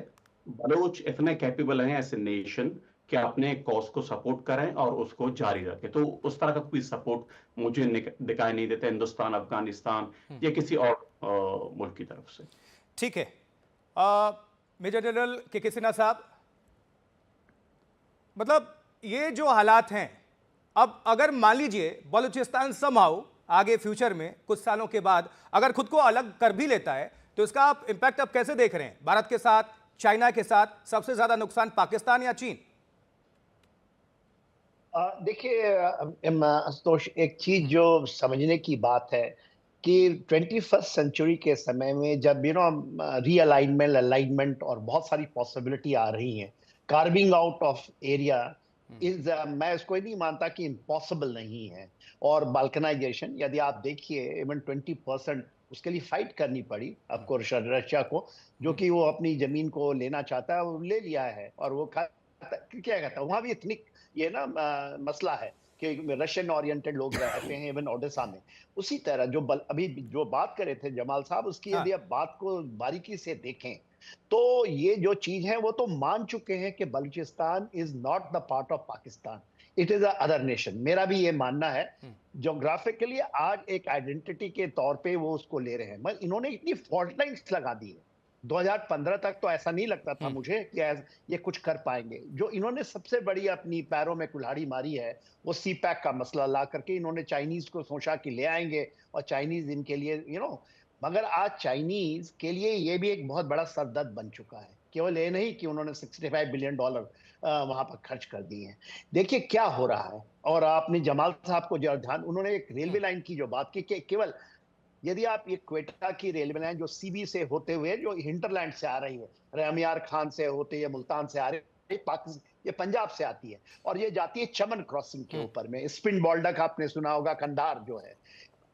बलूच इतने कैपेबल हैं एज ए नेशन कि अपने कॉज को सपोर्ट करें और उसको जारी रखें। तो उस तरह का कोई सपोर्ट मुझे दिखाई नहीं देता हिंदुस्तान, अफगानिस्तान या किसी और मुल्क की तरफ से। ठीक है। मेजर जनरल के सिन्हा साहब, मतलब ये जो हालात हैं, अब अगर मान लीजिए बलूचिस्तान समहाउ आगे फ्यूचर में कुछ सालों के बाद अगर खुद को अलग कर भी लेता है, तो इसका आप इंपैक्ट अब कैसे देख रहे हैं? भारत के साथ, चाइना के साथ सबसे ज्यादा नुकसान पाकिस्तान या चीन? देखिए आशुतोष, एक चीज जो समझने की बात है कि 21st सेंचुरी के समय में जब रीअलाइनमेंट, अलाइनमेंट और बहुत सारी पॉसिबिलिटी आ रही हैं, कार्विंग आउट ऑफ एरिया मैं इसको नहीं मानता कि इम्पॉसिबल नहीं है। और बाल्कनाइजेशन, यदि आप देखिए, इवन 20% उसके लिए फाइट करनी पड़ी आपको रशिया को, जो कि वो अपनी जमीन को लेना चाहता है, वो ले लिया है। और वो क्या कहता है, वहां भी इतनी ये मसला है कि रशियन ओरिएंटेड लोग रहते हैं इवन ओडिशा में। उसी तरह अभी जो बात कर रहे थे जमाल साहब, उसकी यदि आप बात को बारीकी से देखें तो ये जो चीज है वो तो मान चुके हैं कि Balochistan is not the part of Pakistan, it is a other nation. मेरा भी ये मानना है। ज्योग्राफिकली आज एक आइडेंटिटी के तौर पे वो उसको ले रहे हैं, मगर इन्होंने इतनी फॉल्ट लाइन्स लगा दी है। 2015 तक तो ऐसा नहीं लगता था मुझे कि ये कुछ कर पाएंगे। जो इन्होंने सबसे बड़ी अपनी पैरों में कुल्हाड़ी मारी है वो सीपैक का मसला ला करके इन्होंने चाइनीज को सोचा कि ले आएंगे और चाइनीज इनके लिए मगर आज चाइनीज के लिए ये भी एक बहुत बड़ा सरदर्द बन चुका है। केवल ये नहीं कि उन्होंने $65 बिलियन वहां पर खर्च कर दिए हैं। देखिए क्या हो रहा है। और आपने जमाल साहब को जो ध्यान, उन्होंने एक रेलवे लाइन की जो बात की कि केवल यदि आप ये क्वेटा की रेलवे लाइन जो सीबी से होते हुए जो हिंटरलैंड से आ रही है, रहमियार खान से होते या मुल्तान से आ रही है, ये पंजाब से आती है और ये जाती है चमन क्रॉसिंग के ऊपर में। स्पिन बोल्डक आपने सुना होगा, कंधार जो है,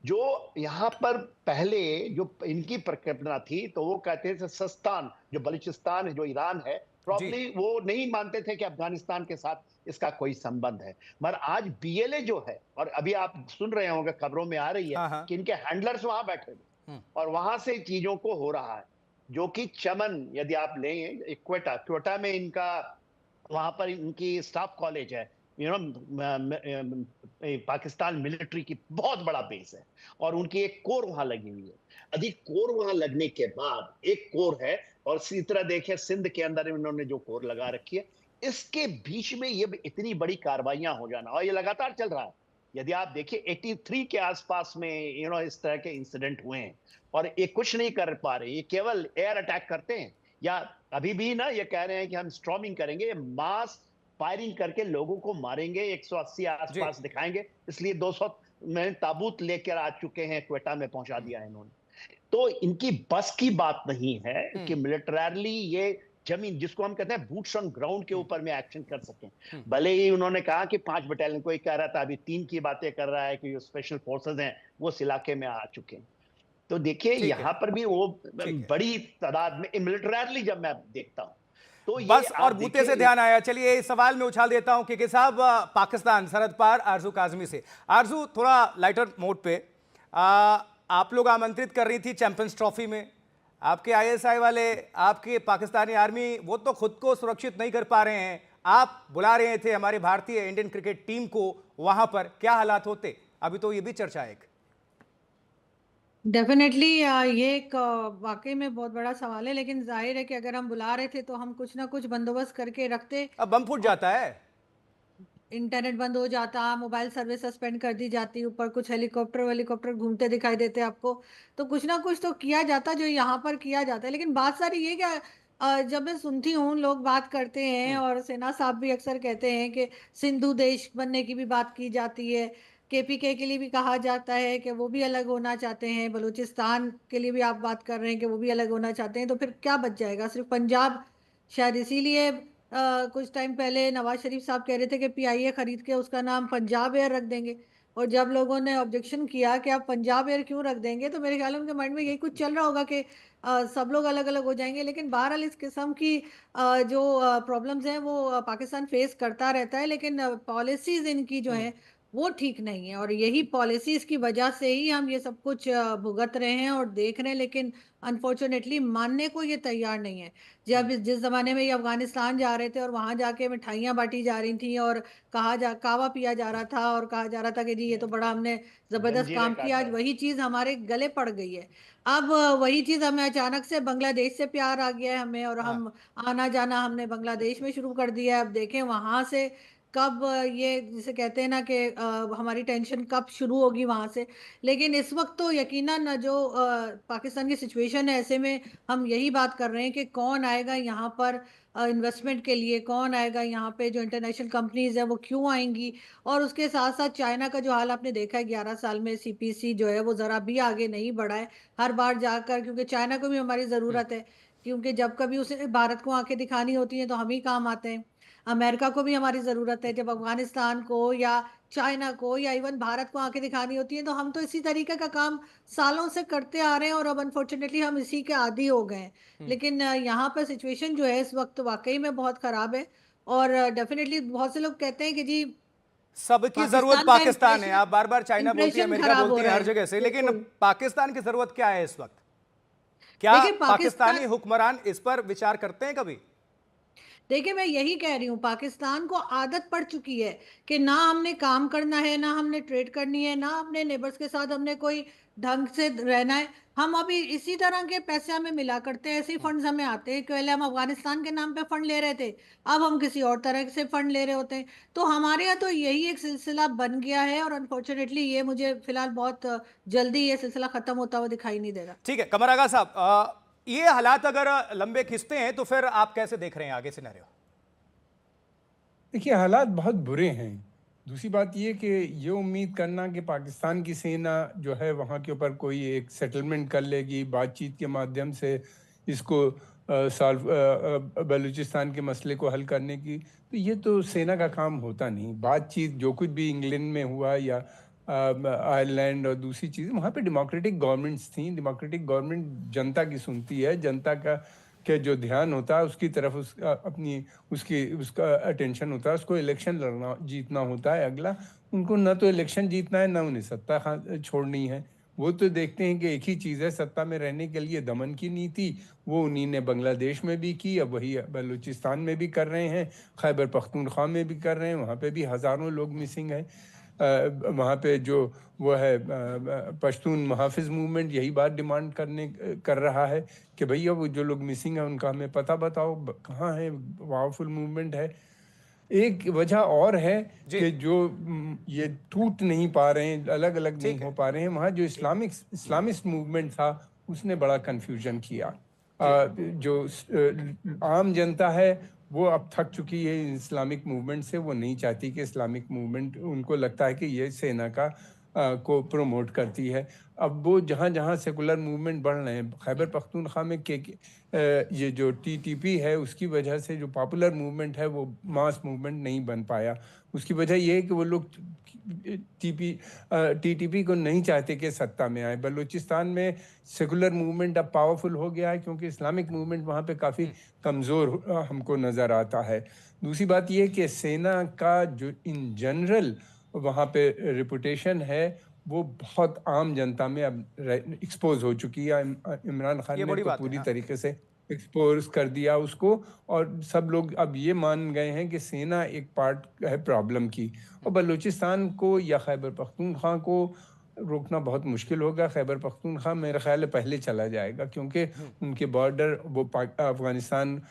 जो यहाँ पर पहले जो इनकी परिकल्पना थी तो वो कहते थे सस्तान, जो बलूचिस्तान है, जो ईरान है, प्रॉब्ली वो नहीं मानते थे कि अफगानिस्तान के साथ इसका कोई संबंध है। मगर आज बीएलए जो है, और अभी आप सुन रहे होंगे खबरों में आ रही है कि इनके हैंडलर्स वहां बैठे हुए और वहां से चीजों को हो रहा है, जो कि चमन यदि आप लें क्वेटा में इनका, वहां पर इनकी स्टाफ कॉलेज है, पाकिस्तान मिलिट्री की बहुत बड़ा बेस है और उनकी एक कोर वहां लगी हुई है। अधिक कोर वहां लगने के बाद एक कोर है, और इसी तरह देखिए सिंध के अंदर इन्होंने जो कोर लगा रखी है, इसके बीच में ये इतनी बड़ी कार्रवाइयां हो जाना, और ये लगातार चल रहा है। यदि आप देखिए 83 के आसपास में इस तरह के इंसिडेंट हुए हैं और ये कुछ नहीं कर पा रहे, ये केवल एयर अटैक करते हैं, या अभी भी ना ये कह रहे हैं कि हम स्ट्रॉमिंग करेंगे, मास फायरिंग करके लोगों को मारेंगे, 180 आसपास दिखाएंगे, इसलिए 200 में ताबूत लेकर आ चुके हैं, क्वेटा में पहुंचा दिया है इन्होंने। तो इनकी बस की बात नहीं है कि मिलिटरली ये जमीन, जिसको हम कहते हैं बूट्स ऑन ग्राउंड के ऊपर में एक्शन कर सकें। भले ही उन्होंने कहा कि 5 बटालियन, कोई कह रहा था अभी 3 की बातें कर रहा है कि जो स्पेशल फोर्सेस हैं वो इस इलाके में आ चुके हैं। तो देखिए यहाँ पर भी वो बड़ी तादाद में मिलिटरली जब मैं देखता हूँ तो ये बस, और बूते से ध्यान आया। चलिए इस सवाल में उछाल देता हूं कि साहब पाकिस्तान सरहद पार आरजू काजमी से। आरजू, थोड़ा लाइटर मोड पे, आप लोग आमंत्रित कर रही थी चैंपियंस ट्रॉफी में, आपके आईएसआई वाले, आपके पाकिस्तानी आर्मी, वो तो खुद को सुरक्षित नहीं कर पा रहे हैं, आप बुला रहे थे हमारी भारतीय इंडियन क्रिकेट टीम को वहां पर, क्या हालात होते? अभी तो ये भी चर्चा है। डेफिनेटली ये एक वाकई में बहुत बड़ा सवाल है, लेकिन जाहिर है कि अगर हम बुला रहे थे तो हम कुछ ना कुछ बंदोबस्त करके रखते। अब बम फूट जाता है, इंटरनेट बंद हो जाता, मोबाइल सर्विस सस्पेंड कर दी जाती, ऊपर कुछ हेलीकॉप्टर घूमते दिखाई देते आपको, तो कुछ ना कुछ तो किया जाता जो यहाँ पर किया जाता है। लेकिन बात सारी ये क्या, जब मैं सुनती हूँ लोग बात करते हैं और सेना साहब भी अक्सर कहते हैं कि सिंधु देश बनने की भी बात की जाती है, केपीके के लिए भी कहा जाता है कि वो भी अलग होना चाहते हैं, बलूचिस्तान के लिए भी आप बात कर रहे हैं कि वो भी अलग होना चाहते हैं, तो फिर क्या बच जाएगा? सिर्फ पंजाब। शायद इसीलिए कुछ टाइम पहले नवाज शरीफ साहब कह रहे थे कि पीआईए खरीद के उसका नाम पंजाब एयर रख देंगे, और जब लोगों ने ऑब्जेक्शन किया कि आप पंजाब एयर क्यों रख देंगे, तो मेरे ख्याल में उनके माइंड में यही कुछ चल रहा होगा कि सब लोग अलग अलग हो जाएंगे। लेकिन बहरहाल इस किस्म की जो प्रॉब्लम्स हैं वो पाकिस्तान फेस करता रहता है, लेकिन पॉलिसीज इनकी जो है वो ठीक नहीं है, और यही पॉलिसीज की वजह से ही हम ये सब कुछ भुगत रहे हैं और देख रहे हैं। लेकिन अनफॉर्चुनेटली मानने को ये तैयार नहीं है। जब जिस जमाने में ये अफगानिस्तान जा रहे थे और वहां जाके मिठाइयाँ बांटी जा रही थी और कावा पिया जा रहा था और कहा जा रहा था कि जी ये तो बड़ा हमने जबरदस्त काम किया, आज वही चीज हमारे गले पड़ गई है। अब वही चीज हमें अचानक से बांग्लादेश से प्यार आ गया है हमें, और हम आना जाना हमने बांग्लादेश में शुरू कर दिया है। अब देखें वहां से कब ये जिसे कहते हैं ना कि हमारी टेंशन कब शुरू होगी वहां से। लेकिन इस वक्त तो यकीनन जो पाकिस्तान की सिचुएशन है, ऐसे में हम यही बात कर रहे हैं कि कौन आएगा यहाँ पर इन्वेस्टमेंट के लिए, कौन आएगा यहाँ पे, जो इंटरनेशनल कंपनीज है वो क्यों आएंगी। और उसके साथ साथ चाइना का जो हाल आपने देखा है, 11 साल में सीपीसी जो है वो ज़रा भी आगे नहीं बढ़ा है हर बार जाकर, क्योंकि चाइना को भी हमारी ज़रूरत है, क्योंकि जब कभी उसे भारत को आंखें दिखानी होती हैं तो हम ही काम आते हैं। अमेरिका को भी हमारी ज़रूरत है, जब अफगानिस्तान को या चाइना को या इवन भारत को आंखें दिखानी होती है, तो हम तो इसी तरीके का काम सालों से करते आ रहे हैं और अब अनफॉर्चुनेटली हम इसी के आदी हो गए हैं। लेकिन यहाँ पर सिचुएशन जो है इस वक्त वाकई में बहुत ख़राब है, और डेफिनेटली बहुत से लोग कहते हैं कि जी सबकी जरूरत पाकिस्तान है। आप बार बार चाइना बोलती है, अमेरिका बोलती है, हर जगह से, लेकिन पाकिस्तान की जरूरत क्या है इस वक्त? क्या पाकिस्तानी हुक्मरान इस पर विचार करते हैं कभी? देखिए मैं यही कह रही हूँ, पाकिस्तान को आदत पड़ चुकी है कि ना हमने काम करना है, ना हमने ट्रेड करनी है, ना अपने नेबर्स के साथ हमने कोई ढंग से रहना है। हम अभी इसी तरह के पैसे हमें मिला करते हैं, ऐसे ही फंड्स हमें आते हैं। पहले हम अफगानिस्तान के नाम पे फंड ले रहे थे, अब हम किसी और तरह से फंड ले रहे होते हैं। तो हमारे यहाँ तो यही एक सिलसिला बन गया है, और अनफॉर्चुनेटली ये मुझे फिलहाल बहुत जल्दी ये सिलसिला खत्म होता हुआ दिखाई नहीं दे रहा। ठीक है कमर आगा साहब, ये हालात अगर लंबे खिंचते हैं तो फिर आप कैसे देख रहे हैं आगे सिनेरियो? देखिए हालात बहुत बुरे हैं। दूसरी बात ये कि ये उम्मीद करना कि पाकिस्तान की सेना जो है वहाँ के ऊपर कोई एक सेटलमेंट कर लेगी बातचीत के माध्यम से, इसको बलूचिस्तान के मसले को हल करने की, तो ये तो सेना का काम होता नहीं। बातचीत जो कुछ भी इंग्लैंड में हुआ या आयरलैंड और दूसरी चीज़ें, वहाँ पे डेमोक्रेटिक गवर्नमेंट्स थी। डेमोक्रेटिक गवर्नमेंट जनता की सुनती है, जनता का के जो ध्यान होता है उसकी तरफ उसका अटेंशन होता है, उसको इलेक्शन लड़ना जीतना होता है अगला। उनको न तो इलेक्शन जीतना है, न उन्हें सत्ता छोड़नी है। वो तो देखते हैं कि एक ही चीज़ है सत्ता में रहने के लिए, दमन की नीति। वो उन्हीं ने बांग्लादेश में भी की, अब वही बलूचिस्तान में भी कर रहे हैं, खैबर पख्तूनख्वा में भी कर रहे हैं। वहाँ पे भी हज़ारों लोग मिसिंग हैं। वहाँ पे जो वो है पश्तून मुहाफिज मूवमेंट यही बात डिमांड कर रहा है कि भैया वो जो लोग मिसिंग हैं उनका हमें पता बताओ, कहाँ है। पावरफुल मूवमेंट है। एक वजह और है कि जो ये टूट नहीं पा रहे हैं, अलग अलग नहीं हो पा रहे हैं, वहाँ जो इस्लामिस्ट मूवमेंट था उसने बड़ा कन्फ्यूजन किया। जो आम जनता है वो अब थक चुकी है इस्लामिक मूवमेंट से। वो नहीं चाहती कि इस्लामिक मूवमेंट, उनको लगता है कि ये सेना का को प्रमोट करती है। अब वो जहाँ जहाँ सेकुलर मूवमेंट बढ़ रहे हैं, खैबर पख्तूनख्वा में ये जो टीटीपी है उसकी वजह से जो पॉपुलर मूवमेंट है वो मास मूवमेंट नहीं बन पाया। उसकी वजह ये है कि वो लोग टीटीपी को नहीं चाहते कि सत्ता में आए। बलूचिस्तान में सेकुलर मूवमेंट अब पावरफुल हो गया है क्योंकि इस्लामिक मूवमेंट वहाँ पे काफ़ी कमज़ोर हमको नज़र आता है। दूसरी बात ये कि सेना का जो इन जनरल वहाँ पे रेपुटेशन है वो बहुत आम जनता में अब एक्सपोज हो चुकी है। इमरान खान ने तो पूरी तरीके से एक्सपोज कर दिया उसको, और सब लोग अब ये मान गए हैं कि सेना एक पार्ट है प्रॉब्लम की। और बलूचिस्तान को या खैबर पख्तूनख्वा को रोकना बहुत मुश्किल होगा। खैबर पख्तूनख्वा मेरा ख्याल है पहले चला जाएगा क्योंकि उनके बॉर्डर वो अफ़गानिस्तान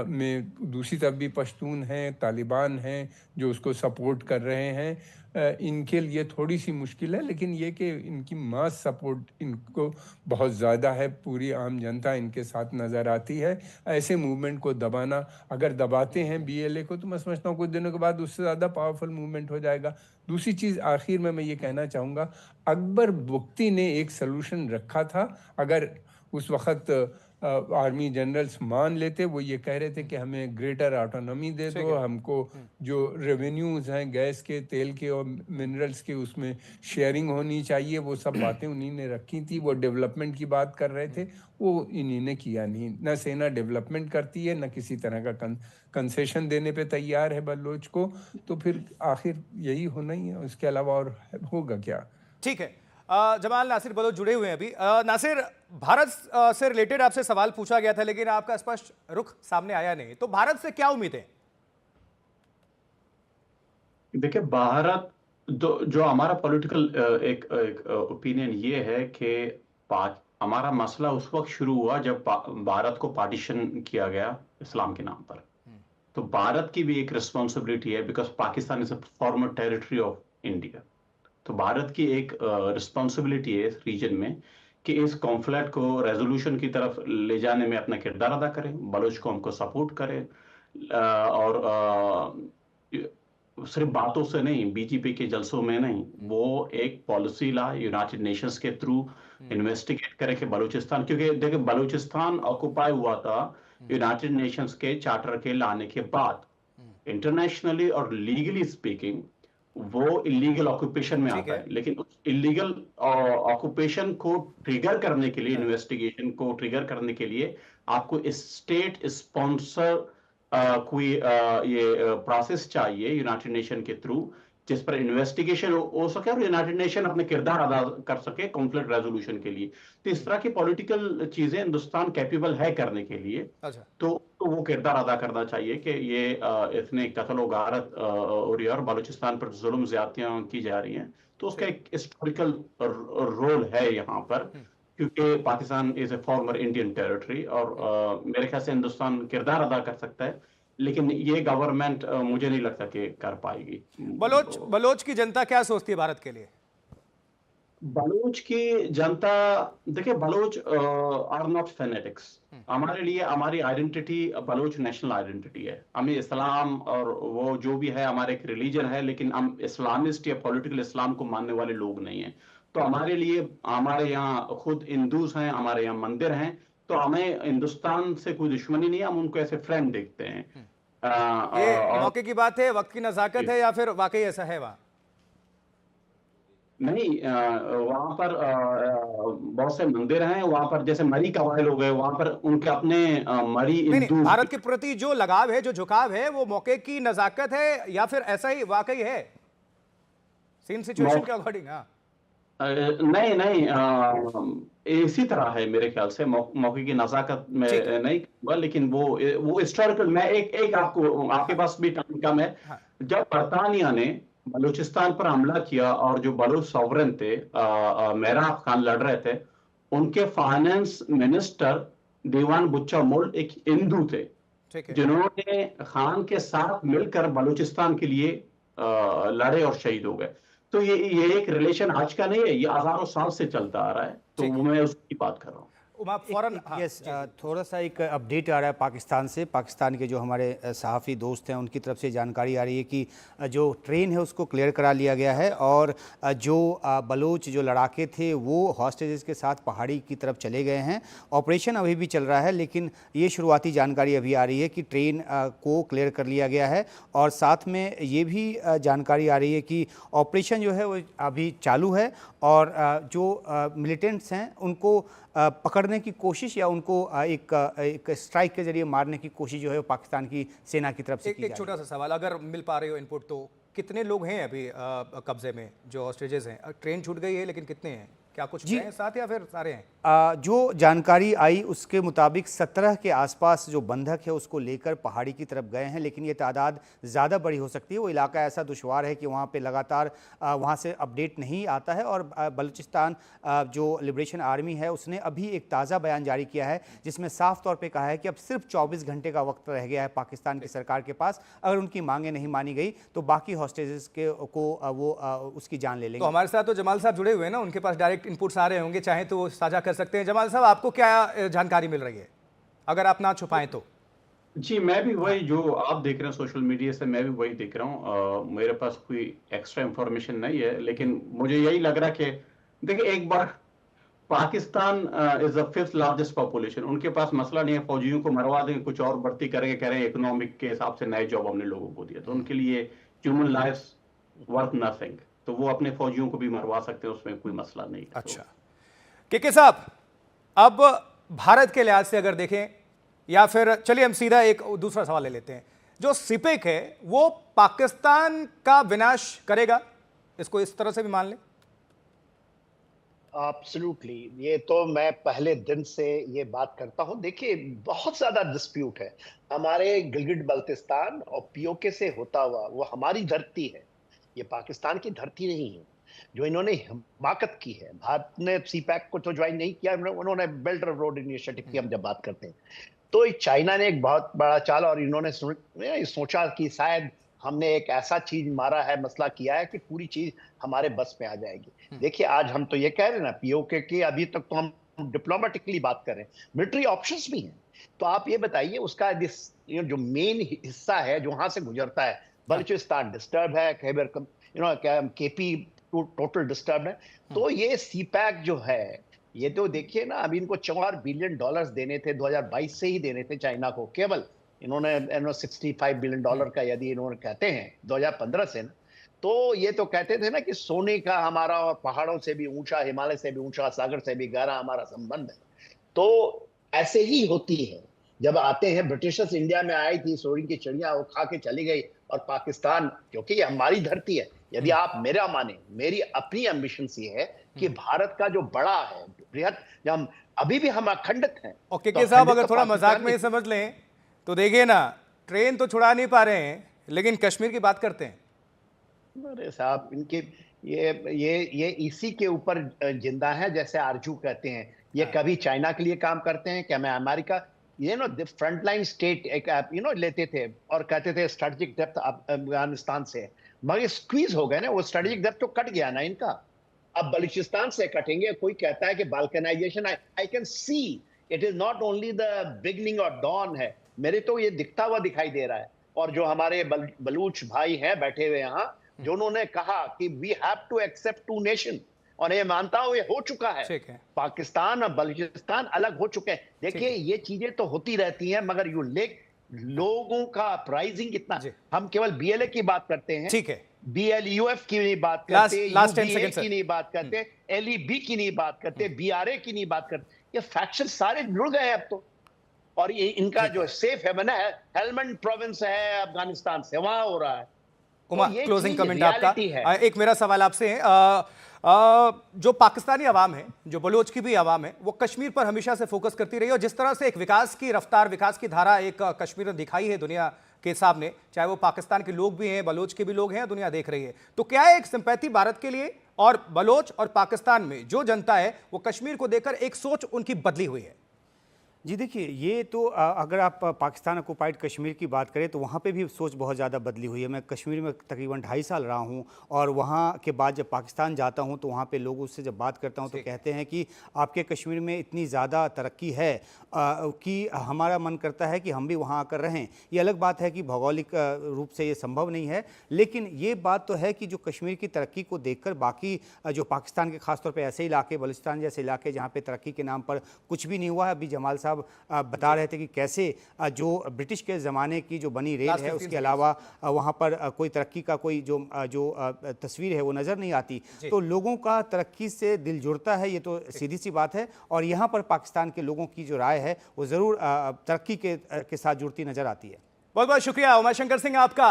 में दूसरी तरफ भी पश्तून हैं, तालिबान हैं जो उसको सपोर्ट कर रहे हैं। इनके लिए थोड़ी सी मुश्किल है, लेकिन ये कि इनकी मास सपोर्ट इनको बहुत ज़्यादा है, पूरी आम जनता इनके साथ नज़र आती है। ऐसे मूवमेंट को दबाना, अगर दबाते हैं बीएलए को, तो मैं समझता हूँ कुछ दिनों के बाद उससे ज़्यादा पावरफुल मूवमेंट हो जाएगा। दूसरी चीज़ आखिर में मैं ये कहना चाहूँगा, अकबर बुख्ती ने एक सलूशन रखा था। अगर उस वक़्त आर्मी जनरल्स मान लेते, वो ये कह रहे थे कि हमें ग्रेटर ऑटोनॉमी दे दो, हमको जो रेवेन्यूज़ हैं गैस के, तेल के और मिनरल्स के, उसमें शेयरिंग होनी चाहिए। वो सब बातें उन्हीं ने रखी थी। वो डेवलपमेंट की बात कर रहे थे, वो इन्हीं ने किया नहीं। न सेना डेवलपमेंट करती है, न किसी तरह का कंसेशन देने पे तैयार है बलोच को। तो फिर आखिर यही होना ही है, उसके अलावा और होगा क्या। ठीक है, जमाल नासिर बलोच जुड़े हुए हैं अभी। नासिर, भारत से रिलेटेड आपसे सवाल पूछा गया था लेकिन आपका स्पष्ट रुख सामने आया नहीं, तो भारत से क्या उम्मीद है? देखिए, भारत जो हमारा पॉलिटिकल एक ओपिनियन ये है कि हमारा मसला उस वक्त शुरू हुआ जब भारत को पार्टीशन किया गया इस्लाम के नाम पर। तो भारत की भी एक रिस्पॉन्सिबिलिटी है, because Pakistan is a former territory of India. तो भारत की एक रिस्पॉन्सिबिलिटी है इस रीजन में कि इस कॉन्फ्लिक्ट को रेजोल्यूशन की तरफ ले जाने में अपना किरदार अदा करें, बलोच को हमको सपोर्ट करें, और सिर्फ बातों से नहीं, बीजेपी के जलसों में नहीं, वो एक पॉलिसी ला, यूनाइटेड नेशंस के थ्रू इन्वेस्टिगेट करे कि बलूचिस्तान, क्योंकि देखिए बलूचिस्तान ऑक्युपाई हुआ था यूनाइटेड नेशंस के चार्टर के लाने के बाद। इंटरनेशनली और लीगली स्पीकिंग वो इलीगल ऑक्यूपेशन में आता है, लेकिन उस इलीगल ऑक्यूपेशन को ट्रिगर करने के लिए, इन्वेस्टिगेशन को ट्रिगर करने के लिए आपको स्टेट स्पॉन्सर कोई ये प्रोसेस चाहिए यूनाइटेड नेशन के थ्रू, जिस पर इन्वेस्टिगेशन हो सके और यूनाइटेड नेशन अपने किरदार अदा कर सके कॉन्फ्लिक्ट रेजोल्यूशन के लिए। तो इस तरह की पॉलिटिकल चीजें हिंदुस्तान कैपेबल है करने के लिए। तो वो किरदार अदा करना चाहिए कि ये इतने कत्ल गारत और बलूचिस्तान पर जुल्म ज्यादतियां की जा रही हैं, तो उसका एक हिस्टोरिकल रोल है यहाँ पर, क्योंकि Pakistan is a former Indian territory. और मेरे ख्याल से हिंदुस्तान किरदार अदा कर सकता है, लेकिन ये गवर्नमेंट मुझे नहीं लगता कि कर पाएगी। बलोच की जनता क्या सोचती है भारत के लिए? बलोच की जनता, देखिए, बलोच आर नॉट फेनेटिक्स। हमारे लिए हमारी आइडेंटिटी बलोच नेशनल आइडेंटिटी है। हमें इस्लाम और वो जो भी है हमारे एक रिलीजन है, लेकिन हम इस्लामिस्ट या पॉलिटिकल इस्लाम को मानने वाले लोग नहीं हैं। तो हमारे लिए, हमारे यहाँ खुद हिंदूज हैं, हमारे यहाँ मंदिर हैं, तो हमें हिंदुस्तान से कोई दुश्मनी नहीं है, हम उनको ऐसे फ्रेंड देखते हैं। ये मौके की बात है, वक्त की नजाकत है, या फिर वाकई ऐसा है वहां? नहीं, वहां पर बहुत से मंदिर हैं, वहां पर जैसे मरी कबाइल हो गए, वहां पर उनके अपने मरी नहीं, हिंदू। भारत के प्रति जो लगाव है, जो झुकाव है, वो मौके की नजाकत है या फिर ऐसा ही वाकई है सीन सिचुएशन के अकॉर्डिंग? हाँ, नहीं नहीं, इसी तरह है मेरे ख्याल से, मौके की नजाकत में नहीं कहूंगा, लेकिन वो हिस्टोरिकल। मैं एक आपको, आपके पास भी टाइम कम है। जब बरतानिया ने बलूचिस्तान पर हमला किया और जो बलूच सॉवरेन थे, मेहराब खान लड़ रहे थे, उनके फाइनेंस मिनिस्टर दीवान बुच्चा मोल्ड एक हिंदू थे, जिन्होंने खान के साथ मिलकर बलूचिस्तान के लिए लड़े और शहीद हो गए। तो ये एक रिलेशन आज का नहीं है, ये हजारों साल से चलता आ रहा है, तो मैं उसकी बात कर रहा हूँ। यस, थोड़ा सा एक अपडेट आ रहा है पाकिस्तान से। पाकिस्तान के जो हमारे सहाफ़ी दोस्त हैं उनकी तरफ से जानकारी आ रही है कि जो ट्रेन है उसको क्लियर करा लिया गया है और जो बलोच जो लड़ाके थे वो हॉस्टेजेस के साथ पहाड़ी की तरफ चले गए हैं। ऑपरेशन अभी भी चल रहा है, लेकिन ये शुरुआती जानकारी अभी आ रही है कि ट्रेन को क्लियर कर लिया गया है और साथ में ये भी जानकारी आ रही है कि ऑपरेशन जो है वो अभी चालू है और जो मिलिटेंट्स हैं उनको पकड़ने की कोशिश या उनको एक स्ट्राइक के जरिए मारने की कोशिश जो है वो पाकिस्तान की सेना की तरफ से की जा रही है। एक छोटा सा सवाल, अगर मिल पा रहे हो इनपुट, तो कितने लोग हैं अभी कब्जे में जो हॉस्टेजेस हैं? ट्रेन छूट गई है लेकिन कितने हैं? क्या कुछ हैं साथ या फिर सारे हैं? जो जानकारी आई उसके मुताबिक 17 के आसपास जो बंधक है उसको लेकर पहाड़ी की तरफ गए हैं, लेकिन ये तादाद ज़्यादा बड़ी हो सकती है। वो इलाका ऐसा दुश्वार है कि वहाँ पे लगातार वहाँ से अपडेट नहीं आता है और बलूचिस्तान जो लिबरेशन आर्मी है उसने अभी एक ताज़ा बयान जारी किया है जिसमें साफ तौर पर कहा है कि अब सिर्फ 24 घंटे का वक्त रह गया है पाकिस्तान की सरकार के पास। अगर उनकी मांगें नहीं मानी गई तो बाकी हॉस्टेजेस को वो उसकी जान ले लेंगे। तो हमारे साथ तो जमाल साहब जुड़े हुए हैं ना, उनके पास डायरेक्ट इनपुट्स आ रहे होंगे, चाहे तो वो साझा कर सकते हैं। जमाल साहब, आपको क्या जानकारी मिल रही है, अगर आप ना छुपाएं तो? जी, मैं भी वही जो आप देख रहे हैं सोशल मीडिया से, मैं भी वही देख रहा हूँ। मेरे पास कोई एक्स्ट्रा इंफॉर्मेशन नहीं है, लेकिन मुझे यही लग रहा है कि देखिए, एक बार Pakistan is the 5th largest population, उनके पास मसला नहीं है फौजियों को मरवा देंगे, कुछ और भर्ती करेंगे, कह रहे हैं इकोनॉमिक के हिसाब से नए जॉब हमने लोगों को दिया, तो उनके लिए ह्यूमन लाइफ्स वर्थ नथिंग, तो वो अपने फौजियों को भी मरवा सकते हैं, उसमें कोई मसला नहीं। अच्छा के साहब, अब भारत के लिहाज से अगर देखें, या फिर चलिए हम सीधा एक दूसरा सवाल ले लेते हैं, जो सिपेक है वो पाकिस्तान का विनाश करेगा, इसको इस तरह से भी मान लें? एब्सोल्युटली, ये तो मैं पहले दिन से ये बात करता हूं। देखिए, बहुत ज्यादा डिस्प्यूट है हमारे गिलगिट बल्तिस्तान और पीओके से होता हुआ, वो हमारी धरती है, ये पाकिस्तान की धरती नहीं है। जो इन्होंने हिमाकत की है, भारत ने सीपैक को तो ज्वाइन नहीं किया, उन्होंने बेल्ट ऑफ रोड इनिशिएटिव की हम जब बात करते हैं, तो चाइना ने एक बहुत बड़ा चाल, और इन्होंने सोचा कि शायद हमने एक ऐसा चीज मारा है, मसला किया है कि पूरी चीज हमारे बस में आ जाएगी। देखिए, आज हम तो ये कह रहे हैं ना पीओके की, अभी तक तो हम डिप्लोमेटिकली बात कर रहे हैं, मिलिट्री ऑप्शंस भी हैं। तो आप ये बताइए, उसका जो मेन हिस्सा है जो वहां से गुजरता है, बलूचिस्तान डिस्टर्ब है, खैबर केपी टोटल डिस्टर्ब है। तो ये सीपैक जो है, ये तो देखिए ना, अभी इनको $4 बिलियन देने थे, 2022 से ही देने थे चाइना को, केवल इन्होंने $65 बिलियन का, यदि इन्होंने कहते हैं 2015 से ना, तो ये तो कहते थे ना कि सोने का हमारा और पहाड़ों से भी ऊंचा, हिमालय से भी ऊंचा, सागर से भी गहरा हमारा संबंध है। तो ऐसे ही होती है, जब आते हैं ब्रिटिशर्स, इंडिया में आई थी, सोने की चिड़िया वो खा के चली गई, और पाकिस्तान, क्योंकि ये हमारी धरती है, यदि आप मेरा माने, मेरी अपनी एम्बिशन ये है कि भारत का जो बड़ा है, बृहद, हम अभी भी हम अखंडित हैं। ओके के साहब, अगर थोड़ा मजाक में समझ लें तो देखिए ना, ट्रेन तो छुड़ा नहीं पा रहे हैं, लेकिन कश्मीर की बात करते हैं। अरे साहब, इनके ये इसी के ऊपर जिंदा है, जैसे आरजू कहते हैं, ये कभी चाइना के लिए काम करते हैं, क्या मैं अमेरिका, फ्रंटलाइन स्टेट एक लेते थे और कहते थे स्ट्रेटेजिक डेप्थ अफगानिस्तान से, मगर स्क्वीज हो गए ना, वो स्ट्रेटेजिक डेप्थ तो कट गया ना इनका। अब बलूचिस्तान से कटेंगे। कोई कहता है कि balkanisation, I can see it is not only the beginning और डॉन है, मेरे तो ये दिखता हुआ दिखाई दे रहा है। और जो हमारे बलूच भाई हैं बैठे हुए यहाँ, जो उन्होंने कहा कि we have to accept 2 nation, और ये मानता हूं ये हो चुका है, पाकिस्तान और बलूचिस्तान अलग हो चुके हैं। देखिए, ये चीजें तो होती रहती हैं, मगर लोगों का प्राइसिंग कितना, हम केवल बीएलए की बात करते हैं, ठीक है, BLUF की नहीं बात Last करते, 10 UBA seconds, की नहीं बात करते, LEB की नहीं बात करते, BRA की नहीं बात करते। ये फैक्शन सारे जुड़ गए अब तो। और ये इनका जो सेफ है ना, हेलमंड प्रोविंस है अफगानिस्तान से, वहां हो रहा है। उमा, तो ये क्लोजिंग चीज कमेंट आपका। reality है। एक मेरा सवाल आपसे है, जो पाकिस्तानी अवाम है, जो बलोच की भी अवाम है, वो कश्मीर पर हमेशा से फोकस करती रही, और जिस तरह से एक विकास की रफ्तार, विकास की धारा एक कश्मीर में दिखाई है दुनिया के सामने, चाहे वो पाकिस्तान के लोग भी हैं, बलोच के भी लोग हैं, दुनिया देख रही है, तो क्या है एक सिंपैथी भारत के लिए, और बलोच और पाकिस्तान में जो जनता है वो कश्मीर को देखकर एक सोच उनकी बदली हुई है? जी देखिए, ये तो अगर आप पाकिस्तान ऑक्युपाइड कश्मीर की बात करें तो वहाँ पे भी सोच बहुत ज़्यादा बदली हुई है। मैं कश्मीर में तकरीबन 2.5 साल रहा हूँ, और वहाँ के बाद जब पाकिस्तान जाता हूँ तो वहाँ पे लोगों से जब बात करता हूँ तो कहते हैं कि आपके कश्मीर में इतनी ज़्यादा तरक्की है कि हमारा मन करता है कि हम भी वहाँ आकर रहें। ये अलग बात है कि भौगोलिक रूप से ये संभव नहीं है, लेकिन ये बात तो है कि जो कश्मीर की तरक्की को देखकर बाकी जो पाकिस्तान के खासतौर पर ऐसे इलाके, बलूचिस्तान जैसे इलाके जहाँ पर तरक्की के नाम पर कुछ भी नहीं हुआ है, अभी जमाल साहब बता रहे थे कि कैसे जो ब्रिटिश के ज़माने की जो बनी रेल है उसके अलावा वहाँ पर कोई तरक्की का कोई जो तस्वीर है वो नज़र नहीं आती। तो लोगों का तरक्की से दिल जुड़ता है, ये तो सीधी सी बात है, और यहाँ पर पाकिस्तान के लोगों की जो राय है वो ज़रूर तरक्की के साथ जुड़ती नज़र आती है। बहुत बहुत शुक्रिया उमाशंकर सिंह आपका।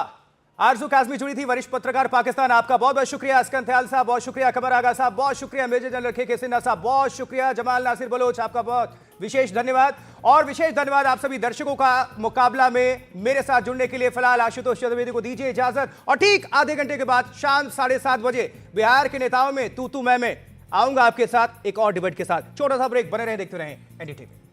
आरजू काज़मी जुड़ी थी, वरिष्ठ पत्रकार पाकिस्तान, आपका बहुत बहुत शुक्रिया। अस्कन ख्याल साहब बहुत शुक्रिया, कमर आगा साहब बहुत शुक्रिया, मेजर जनरल के सिन्हा साहब बहुत शुक्रिया, जमाल नासिर बलोच आपका बहुत विशेष धन्यवाद, और विशेष धन्यवाद आप सभी दर्शकों का मुकाबला में मेरे साथ जुड़ने के लिए। फिलहाल आशुतोष चतुर्वेदी को दीजिए इजाजत, और ठीक आधे घंटे के बाद शाम 7:30 बजे बिहार के नेताओं में तू मैं आऊंगा आपके साथ एक और डिबेट के साथ। छोटा सा ब्रेक, बने रहें, देखते रहें एनडीटीवी।